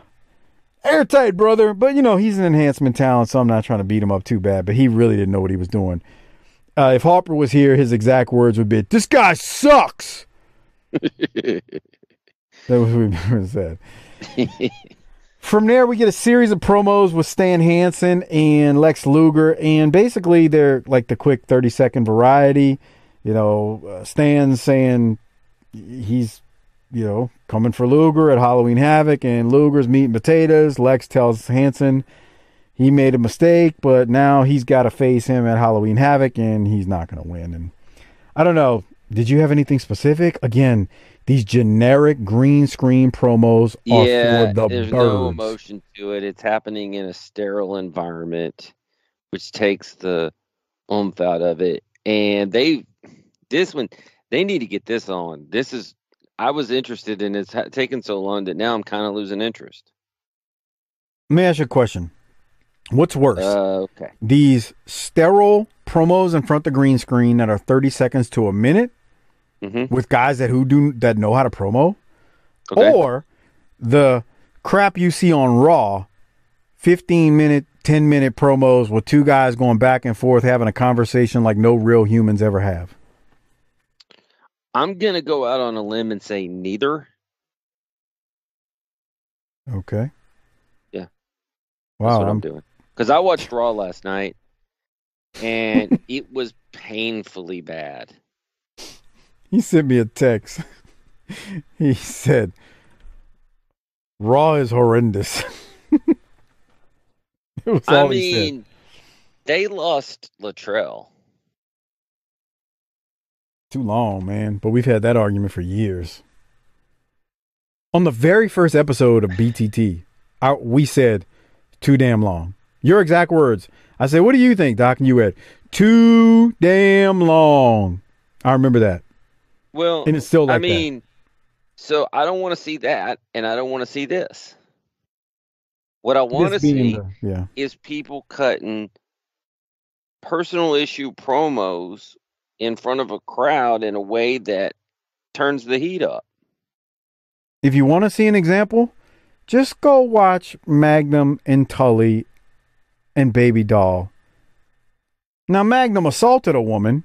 Airtight, brother. But, he's an enhancement talent, so I'm not trying to beat him up too bad. But he really didn't know what he was doing. If Harper was here, his exact words would be, "This guy sucks." That was what he said. From there, we get a series of promos with Stan Hansen and Lex Luger. And basically, they're like the quick 30-second variety. Stan's saying he's... coming for Luger at Halloween Havoc, and Luger's meat and potatoes. Lex tells Hansen he made a mistake, but now he's got to face him at Halloween Havoc, and he's not going to win. And I don't know. Did you have anything specific? Again, these generic green screen promos are for the there's birds. No emotion to it. It's happening in a sterile environment, which takes the oomph out of it. And they need to get this on. I was interested in it. It's taken so long that now I'm kind of losing interest. Let me ask you a question. What's worse? Okay. These sterile promos in front of the green screen that are 30 seconds to a minute with guys that know how to promo, or the crap you see on Raw, 15-minute, 10-minute promos with two guys going back and forth having a conversation like no real humans ever have. I'm going to go out on a limb and say neither. Okay. Yeah. Wow. That's what I'm doing. Because I watched Raw last night, and it was painfully bad. He sent me a text. He said, Raw is horrendous. It was all he said. They lost Latrell. Too long, man. But we've had that argument for years. On the very first episode of BTT, we said too damn long. Your exact words. I said, what do you think, Doc? And you went, too damn long. I remember that. Well, and it's still like that. So I don't want to see that, and I don't want to see this. What I want to see is people cutting personal issue promos in front of a crowd in a way that turns the heat up. If you want to see an example, just go watch Magnum and Tully and Baby Doll. Now, Magnum assaulted a woman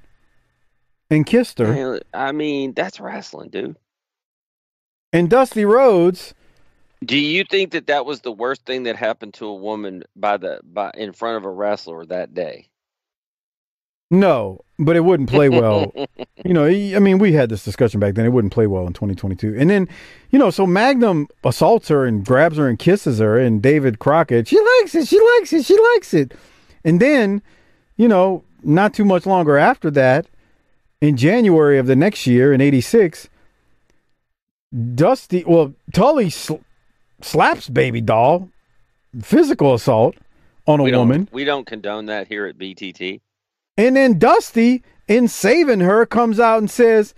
and kissed her. I mean, that's wrestling, dude. And Dusty Rhodes. Do you think that was the worst thing that happened to a woman in front of a wrestler that day? No, but it wouldn't play well. You know, I mean, we had this discussion back then. It wouldn't play well in 2022. And then, you know, so Magnum assaults her and grabs her and kisses her. And David Crockett, she likes it, she likes it, she likes it. And then, you know, not too much longer after that, in January of the next year, in 86, Tully slaps Baby Doll, physical assault on a woman. We don't condone that here at BTT. And then Dusty, in saving her, comes out and says,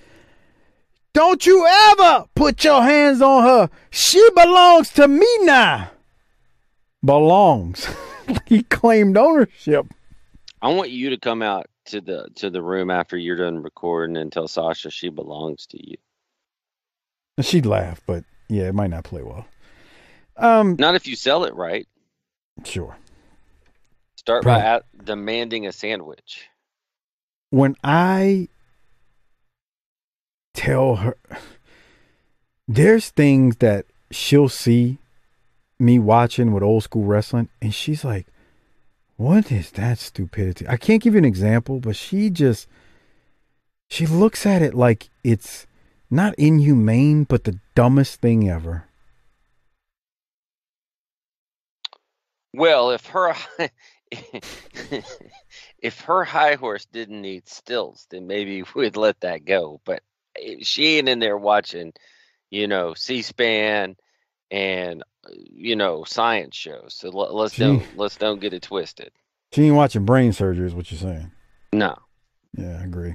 don't you ever put your hands on her. She belongs to me now. Belongs. He claimed ownership. I want you to come out to the room after you're done recording and tell Sasha she belongs to you. She'd laugh, but yeah, it might not play well. Not if you sell it right. Sure. Start by demanding a sandwich. When I tell her, there's things that she'll see me watching with old school wrestling, and she's like, what is that stupidity? I can't give you an example, but she looks at it like it's not inhumane, but the dumbest thing ever. Well, if her high horse didn't need stilts, then maybe we'd let that go. But she ain't in there watching, you know, C-SPAN and, you know, science shows. So let's don't get it twisted. She ain't watching brain surgery, is what you're saying. No. Yeah, I agree.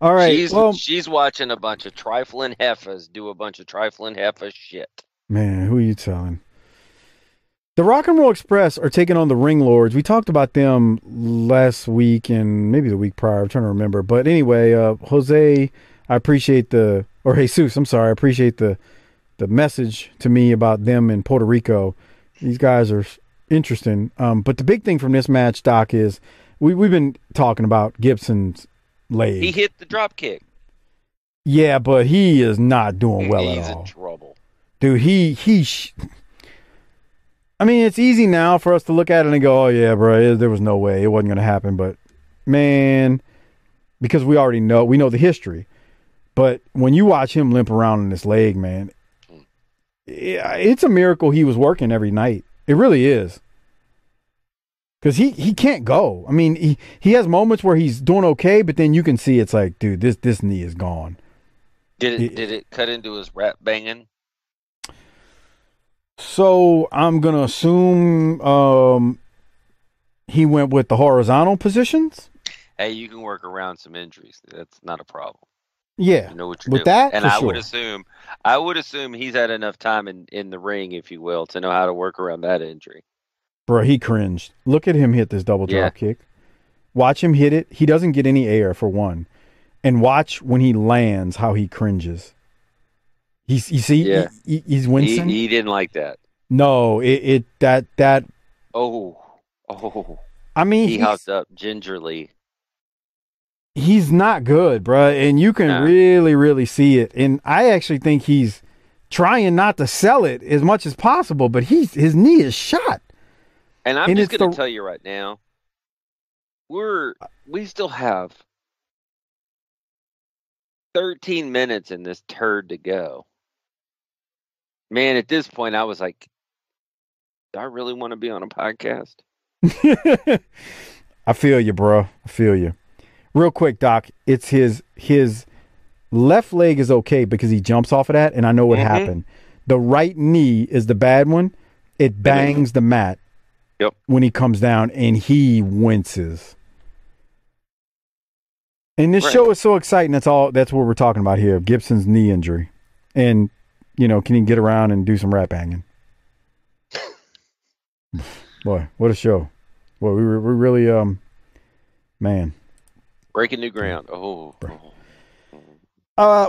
All right. She's watching a bunch of trifling heifers do a bunch of trifling heifer shit. Man, who are you telling? The Rock and Roll Express are taking on the Ring Lords. We talked about them last week and maybe the week prior. I'm trying to remember. But anyway, Jose, I appreciate Jesus, I'm sorry. I appreciate the message to me about them in Puerto Rico. These guys are interesting. But the big thing from this match, Doc, is we've been talking about Gibson's leg. He hit the drop kick. Yeah, but he is not doing well at all. He's in trouble. Dude, I mean, it's easy now for us to look at it and go, oh, yeah, bro, there was no way. It wasn't going to happen. But, man, because we know the history. But when you watch him limp around in this leg, man, it's a miracle he was working every night. It really is. Because he can't go. I mean, he has moments where he's doing okay, but then you can see it's like, dude, this knee is gone. Did it cut into his rap banging? So I'm going to assume he went with the horizontal positions. Hey, you can work around some injuries. That's not a problem. Yeah. You know what you're with doing. that, and sure. I would assume he's had enough time in the ring, if you will, to know how to work around that injury. Bro, he cringed. Look at him hit this double drop kick. Watch him hit it. He doesn't get any air, for one. And watch when he lands how he cringes. He's wincing. He didn't like that. No, that. Oh. I mean, he hopped up gingerly. He's not good, bro, and you can really, really see it. And I actually think he's trying not to sell it as much as possible, but his knee is shot. And I'm just going to tell you right now, we still have 13 minutes in this turd to go. Man, at this point, I was like, do I really want to be on a podcast? I feel you, bro. I feel you. Real quick, Doc, it's his left leg is okay because he jumps off of that, and I know what happened. The right knee is the bad one. It bangs the mat. Yep. When he comes down and he winces. And this show is so exciting. That's what we're talking about here. Gibson's knee injury. And, can he get around and do some rap hanging? Boy, what a show. Boy, we really, man. Breaking new ground. Oh.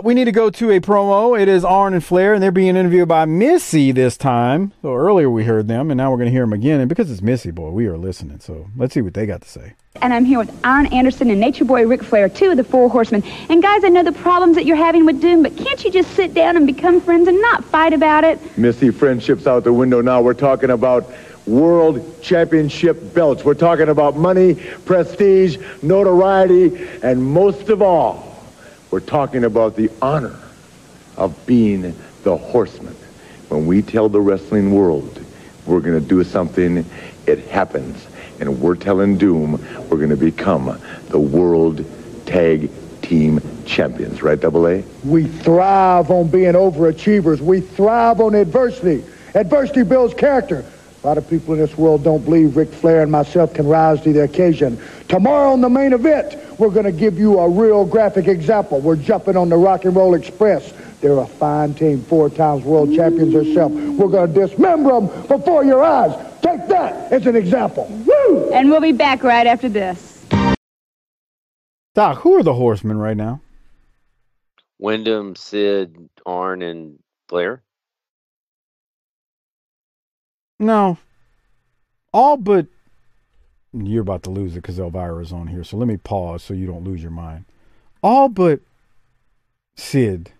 We need to go to a promo. It is Arn and Flair, and they're being interviewed by Missy this time. So earlier we heard them, and now we're going to hear them again. And because it's Missy, boy, we are listening. So let's see what they got to say. And I'm here with Arn Anderson and Nature Boy Ric Flair, two of the Four Horsemen. And guys, I know the problems that you're having with Doom, but can't you just sit down and become friends and not fight about it? Missy, friendship's out the window now. We're talking about world championship belts. We're talking about money, prestige, notoriety, and most of all, we're talking about the honor of being the Horseman. When we tell the wrestling world we're going to do something, it happens. And we're telling Doom we're going to become the World Tag Team Champions. Right, Double A? We thrive on being overachievers. We thrive on adversity. Adversity builds character. A lot of people in this world don't believe Ric Flair and myself can rise to the occasion. Tomorrow on the main event, we're going to give you a real graphic example. We're jumping on the Rock and Roll Express. They're a fine team, 4 times world champions themselves. We're going to dismember them before your eyes. Take that as an example. Woo! And we'll be back right after this. Doc, who are the Horsemen right now? Wyndham, Sid, Arn, and Flair. No. All but... You're about to lose it because Elvira's on here, so let me pause so you don't lose your mind. All but Sid.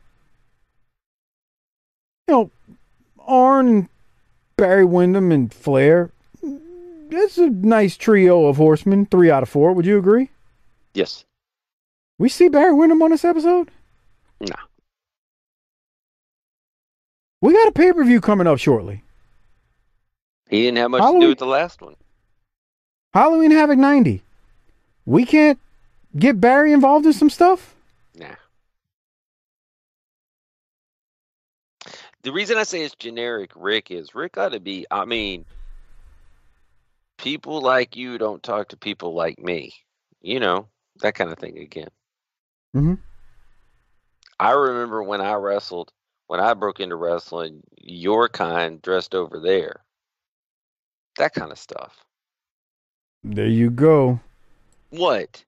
Arn and Barry Windham and Flair. That's a nice trio of horsemen. 3 out of 4. Would you agree? Yes. We see Barry Windham on this episode? No. We got a pay-per-view coming up shortly. He didn't have much to do with the last one. Halloween Havoc 90. We can't get Barry involved in some stuff? Nah. The reason I say it's generic Rick is Rick ought to be, people like you don't talk to people like me. That kind of thing again. Mm-hmm. I remember when I broke into wrestling, your kind dressed over there. That kind of stuff. There you go. What?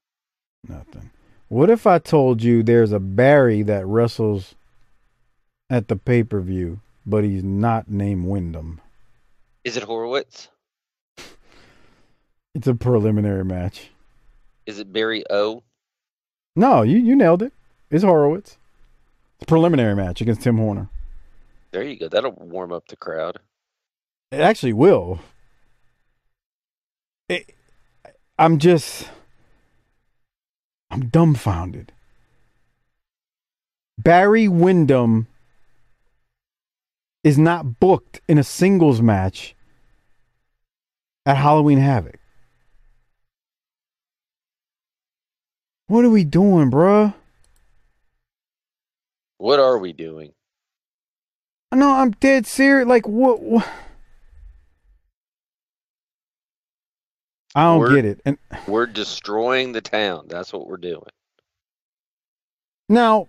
Nothing. What if I told you there's a Barry that wrestles at the pay-per-view, but he's not named Wyndham? Is it Horowitz? It's a preliminary match. Is it Barry O? No, you nailed it. It's Horowitz. It's a preliminary match against Tim Horner. There you go. That'll warm up the crowd. It actually will. I'm dumbfounded. Barry Windham is not booked in a singles match at Halloween Havoc. What are we doing, bruh? What are we doing? No, I'm dead serious. Like, what? I don't get it. And we're destroying the town. That's what we're doing. Now,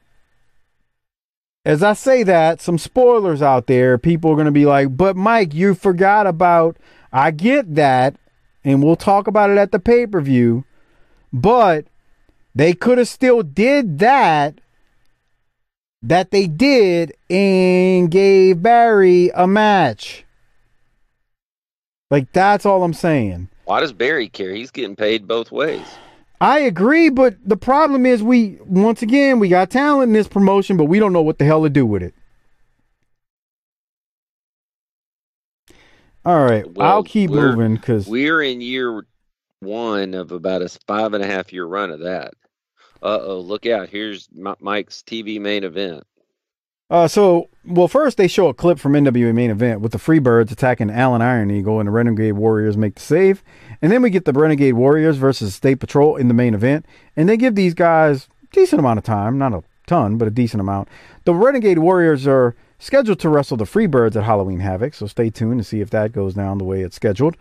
as I say that, some spoilers out there, people are going to be like, but Mike, you forgot about, I get that, and we'll talk about it at the pay-per-view, but they could have still did that they did and gave Barry a match. Like, that's all I'm saying. Why does Barry care? He's getting paid both ways. I agree, but the problem is we got talent in this promotion, but we don't know what the hell to do with it. All right, Well, I'll keep moving because we're in year 1 of about a 5.5 year run of that. Look out. Here's Mike's TV main event. First they show a clip from NWA main event with the Freebirds attacking Allen Iron Eagle and the Renegade Warriors make the save. And then we get the Renegade Warriors versus State Patrol in the main event. And they give these guys a decent amount of time, not a ton, but a decent amount. The Renegade Warriors are scheduled to wrestle the Freebirds at Halloween Havoc, so stay tuned to see if that goes down the way it's scheduled.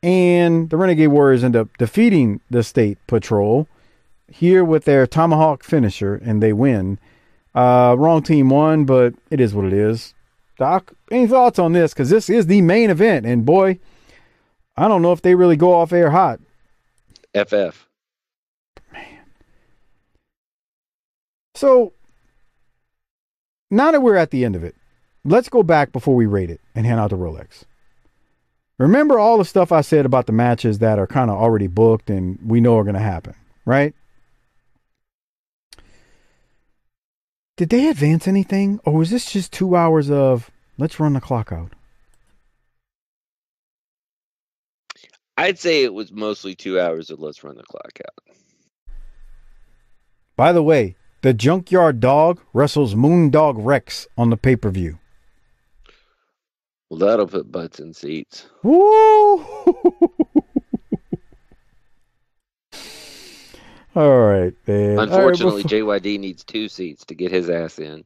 And the Renegade Warriors end up defeating the State Patrol here with their Tomahawk finisher, and they win. Wrong team won, but it is what it is. Doc, any thoughts on this? Because this is the main event, and boy, I don't know if they really go off air hot. FF. Man. So, now that we're at the end of it, let's go back before we rate it and hand out the Rolex. Remember all the stuff I said about the matches that are kind of already booked and we know are going to happen, right? Did they advance anything, or was this just 2 hours of let's run the clock out? I'd say it was mostly 2 hours of let's run the clock out. By the way, the Junkyard Dog wrestles Moondog Rex on the pay-per-view. Well, that'll put butts in seats. Woo! All right, man. Unfortunately, JYD needs 2 seats to get his ass in.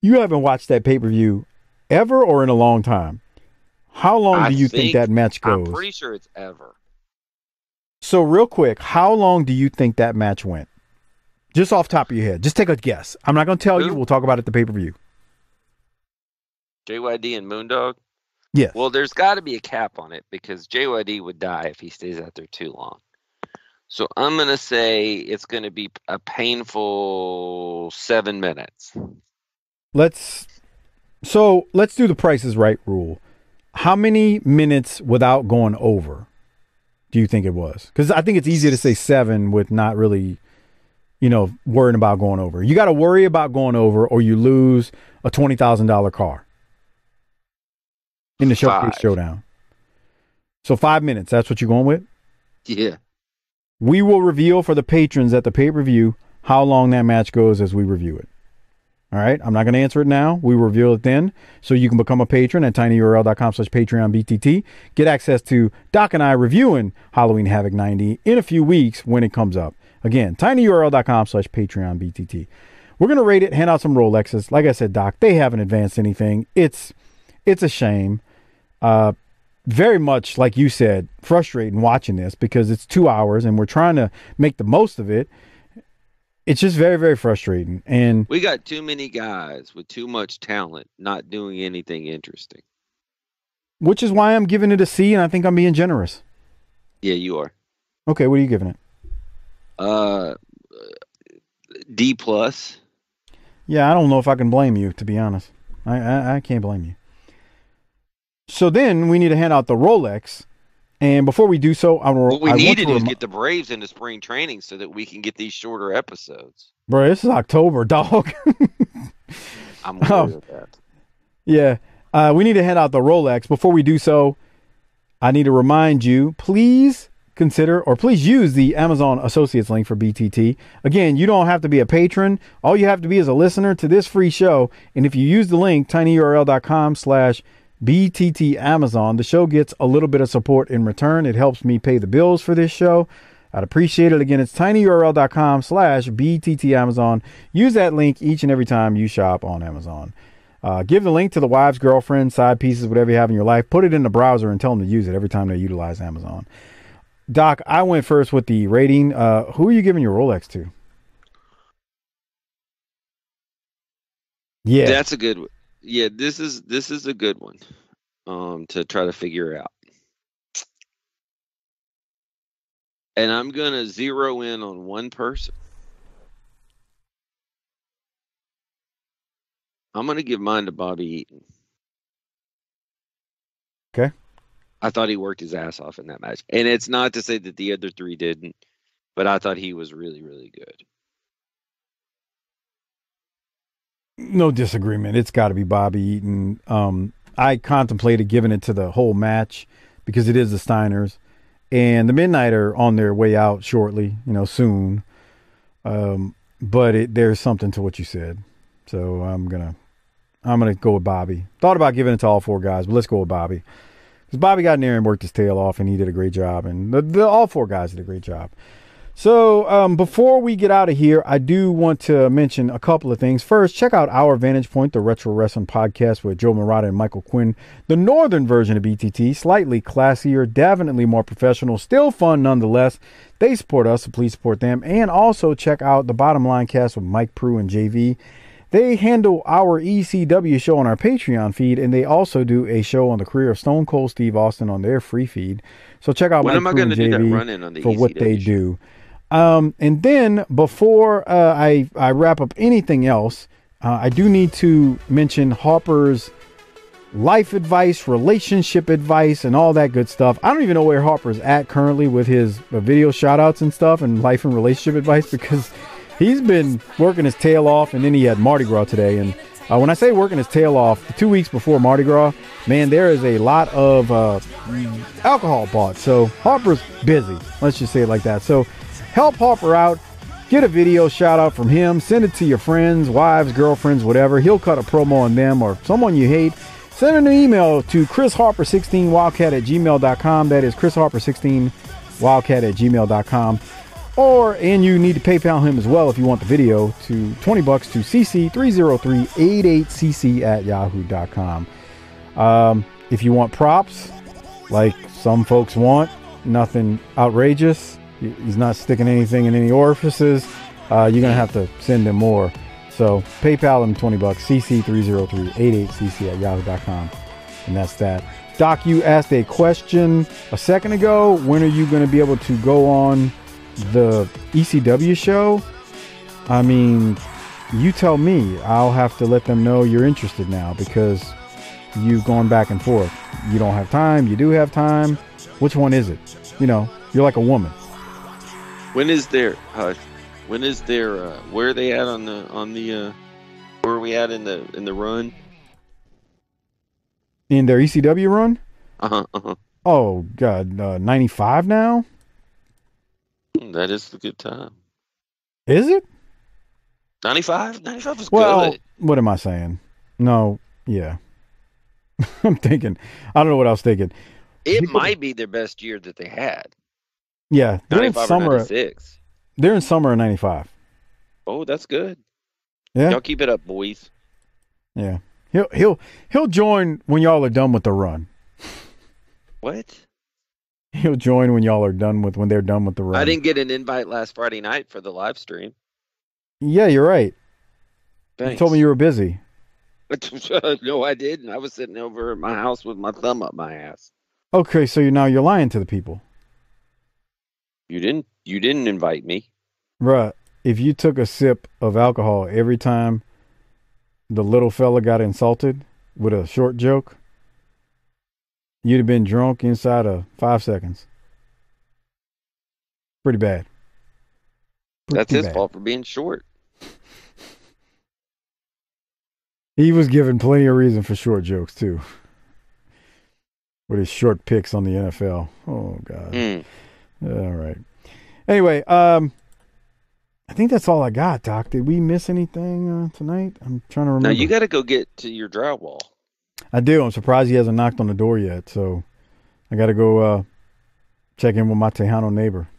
You haven't watched that pay-per-view ever or in a long time. How long do you think that match goes? I'm pretty sure it's ever. So real quick, how long do you think that match went? Just off the top of your head. Just take a guess. I'm not going to tell you. We'll talk about it at the pay-per-view. JYD and Moondog? Yes. Well, there's got to be a cap on it because JYD would die if he stays out there too long. So I'm going to say it's going to be a painful 7 minutes. Let's do the Price is Right rule. How many minutes without going over do you think it was? Because I think it's easier to say 7 with not really, worrying about going over. You got to worry about going over or you lose a $20,000 car in the Showcase Showdown. So 5 minutes, that's what you're going with? Yeah. We will reveal for the patrons at the pay-per-view how long that match goes as we review it. All right. I'm not going to answer it now. We will reveal it then. So you can become a patron at tinyurl.com/PatreonBTT. Get access to Doc and I reviewing Halloween Havoc 90 in a few weeks when it comes up. Again, tinyurl.com/PatreonBTT. We're going to rate it, hand out some Rolexes. Like I said, Doc, they haven't advanced anything. It's a shame. Very much, like you said, frustrating watching this because it's 2 hours and we're trying to make the most of it. It's just very, very frustrating. And we got too many guys with too much talent not doing anything interesting. Which is why I'm giving it a C, and I think I'm being generous. Yeah, you are. Okay, what are you giving it? D+. Yeah, I don't know if I can blame you, to be honest. I can't blame you. So then we need to hand out the Rolex. And before we do so, what we need to do is get the Braves into spring training so that we can get these shorter episodes. Bro, this is October, dog. I'm worried about that. Yeah. We need to hand out the Rolex. Before we do so, I need to remind you, please use the Amazon Associates link for BTT. Again, you don't have to be a patron. All you have to be is a listener to this free show. And if you use the link, tinyurl.com/BTT Amazon, the show gets a little bit of support in return. It helps me pay the bills for this show. I'd appreciate it. Again, it's tinyurl.com/BTT Amazon. Use that link each and every time you shop on Amazon. Give the link to the wives, girlfriends, side pieces, whatever you have in your life. Put it in the browser and tell them to use it every time they utilize Amazon. Doc, I went first with the rating. Who are you giving your Rolex to? Yeah, that's a good one. Yeah, this is a good one to try to figure out. And I'm going to zero in on one person. I'm going to give mine to Bobby Eaton. Okay. I thought he worked his ass off in that match. And it's not to say that the other three didn't, but I thought he was really, really good. No disagreement. It's got to be Bobby Eaton. I contemplated giving it to the whole match because it is the Steiners. And the Midnight are on their way out shortly, soon. But there's something to what you said. So I'm gonna go with Bobby. Thought about giving it to all four guys, but let's go with Bobby. Because Bobby got in there and worked his tail off, and he did a great job. And all four guys did a great job. So before we get out of here, I do want to mention a couple of things. First, check out Our Vantage Point, the Retro Wrestling Podcast with Joe Murata and Michael Quinn. The northern version of BTT, slightly classier, definitely more professional, still fun nonetheless. They support us, so please support them. And also check out the Bottom Line Cast with Mike Prue and JV. They handle our ECW show on our Patreon feed, and they also do a show on the career of Stone Cold Steve Austin on their free feed. So check out when Mike am Prue I and do that JV run-in on the for what ECW they show? do. And then before I wrap up anything else, I do need to mention Harper's life advice, relationship advice, and all that good stuff. I don't even know where Harper's at currently with his video shout-outs and stuff and life and relationship advice, because he's been working his tail off, and then he had Mardi Gras today. And when I say working his tail off, the 2 weeks before Mardi Gras, man, there is a lot of alcohol bought. So Harper's busy. Let's just say it like that. So help Harper out. Get a video shout out from him. Send it to your friends, wives, girlfriends, whatever. He'll cut a promo on them or someone you hate. Send an email to chrisharper16wildcat@gmail.com. That is chrisharper16wildcat@gmail.com. And you need to PayPal him as well if you want the video to $20 to cc30388cc@yahoo.com. If you want props, like some folks want, nothing outrageous. He's not sticking anything in any orifices. You're going to have to send him more. So PayPal him $20, cc30388cc@yahoo.com. And that's that. Doc, you asked a question a second ago. When are you going to be able to go on the ECW show? I mean, you tell me. I'll have to let them know you're interested now, because you've gone back and forth. You don't have time. You do have time. Which one is it? You know, you're like a woman. When is there where are they at on the where are we at in the run? In their ECW run? Uh-huh. Oh God, 95 now? That is the good time. Is it? 95? 95 is Well, good. what am I saying? No, yeah. I'm thinking, I don't know what I was thinking. It might be their best year that they had. Yeah, they're in 95 or summer. 96. They're in summer of 95. Oh, that's good. Yeah. Y'all keep it up, boys. Yeah. He'll join when y'all are done with the run. What? He'll join when y'all are done with when they're done with the run. I didn't get an invite last Friday night for the live stream. Yeah, you're right. Thanks. You told me you were busy. No, I didn't. I was sitting over at my house with my thumb up my ass. Okay, so you're lying to the people. You didn't invite me. Bruh, if you took a sip of alcohol every time the little fella got insulted with a short joke, you'd have been drunk inside of 5 seconds. Pretty bad. That's his fault for being short. He was given plenty of reason for short jokes, too. With his short picks on the NFL. Oh, God. All right. Anyway, I think that's all I got, Doc. Did we miss anything tonight? I'm trying to remember. Now, you got to go get to your drywall. I do. I'm surprised he hasn't knocked on the door yet, so I got to go check in with my Tejano neighbor.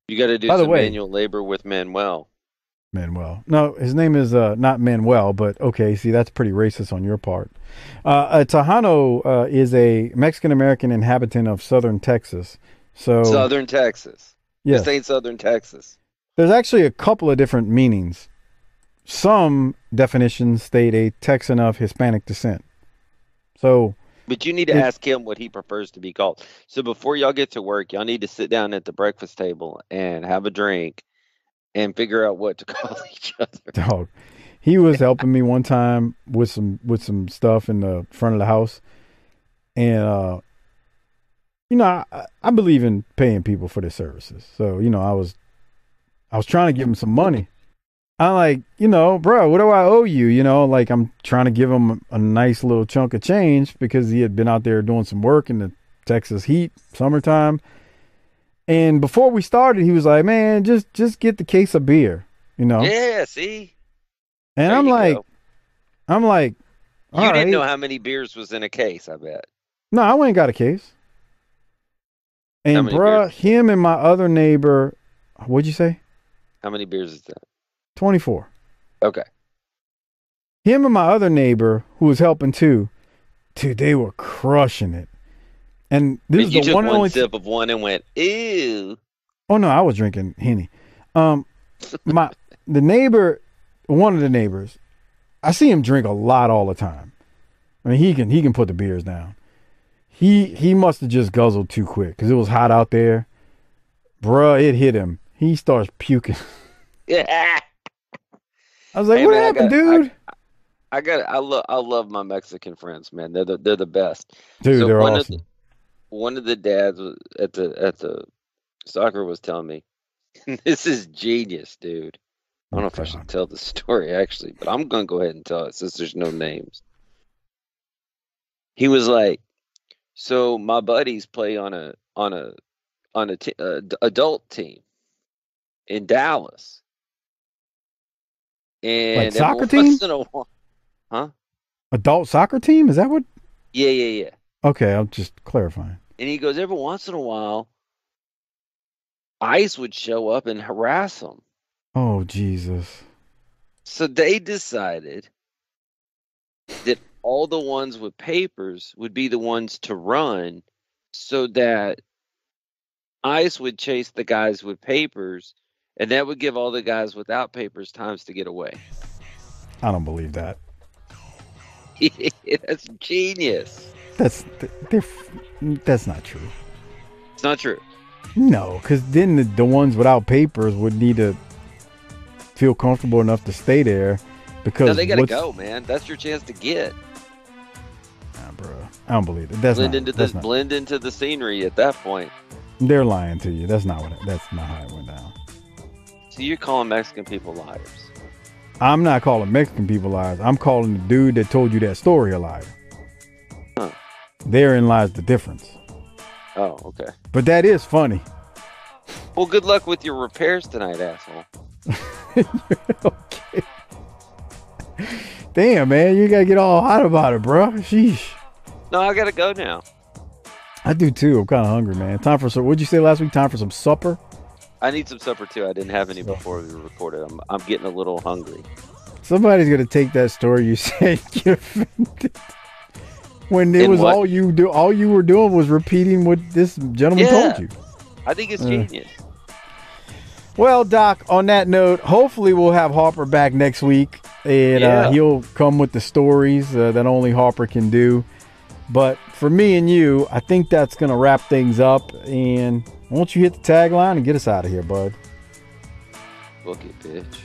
You got to do some manual labor with Manuel. No, his name is not Manuel, but okay. See, that's pretty racist on your part. Tejano is a Mexican-American inhabitant of southern Texas. Southern Texas. Yes. This ain't Southern Texas. There's actually a couple of different meanings. Some definitions state a Texan of Hispanic descent. But you need to ask him what he prefers to be called. So before y'all get to work, y'all need to sit down at the breakfast table and have a drink and figure out what to call each other. Dog. He was helping me one time with some stuff in the front of the house. And I believe in paying people for their services. So, I was trying to give him some money. I'm like, bro, what do I owe you? Like I'm trying to give him a nice little chunk of change because he had been out there doing some work in the Texas heat, summertime. And before we started, he was like, man, just get the case of beer, Yeah, see? And I'm like, you didn't know how many beers was in a case, I bet. No, I went and got a case. And bruh, him and my other neighbor What'd you say? How many beers is that? 24. Okay. Him and my other neighbor, who was helping too, dude, they were crushing it. And this is you the took one and only sip of one and went, ew. Oh no, I was drinking Henny. The neighbor, one of the neighbors, I see him drink a lot all the time. I mean, he can put the beers down. He must have just guzzled too quick because it was hot out there. Bruh, it hit him. He starts puking. Yeah. I was like, Hey, what man, happened, dude? I love my Mexican friends, man. They're the best. Dude, So they're awesome. One of the dads at the soccer was telling me, this is genius, dude. I don't know if I should tell the story actually, but I'm gonna go ahead and tell it since there's no names. He was like, so my buddies play on a adult team in Dallas, and Like soccer every team? once in a while, huh? Adult soccer team? Is that what? Yeah. Okay, I'm just clarifying. And he goes, every once in a while, ICE would show up and harass them. Oh, Jesus. So they decided that all the ones with papers would be the ones to run so that ICE would chase the guys with papers, and that would give all the guys without papers times to get away. I don't believe that. That's genius. That's not true. It's not true. No, because then the ones without papers would need to feel comfortable enough to stay there. Because No, they got to go, man. That's your chance to get. Nah, bro. I don't believe it. Blend into the scenery at that point. They're lying to you. That's not how it went down. So you're calling Mexican people liars. I'm not calling Mexican people liars. I'm calling the dude that told you that story a liar. Huh. Therein lies the difference. Oh, okay. But that is funny. Well, good luck with your repairs tonight, asshole. Okay. Damn, man, you gotta get all hot about it, bro. Sheesh. No, I gotta go now. I do too. I'm kind of hungry, man. Time for some. What'd you say last week? Time for some supper. I need some supper too. I didn't have any before we recorded. I'm getting a little hungry. Somebody's gonna take that story you said get offended. When it was what? all you were doing was repeating what this gentleman told you. I think it's genius. Well, Doc, on that note, hopefully we'll have Harper back next week. And he'll come with the stories that only Harper can do. But for me and you, I think that's going to wrap things up. And why don't you hit the tagline and get us out of here, bud? Book it, bitch.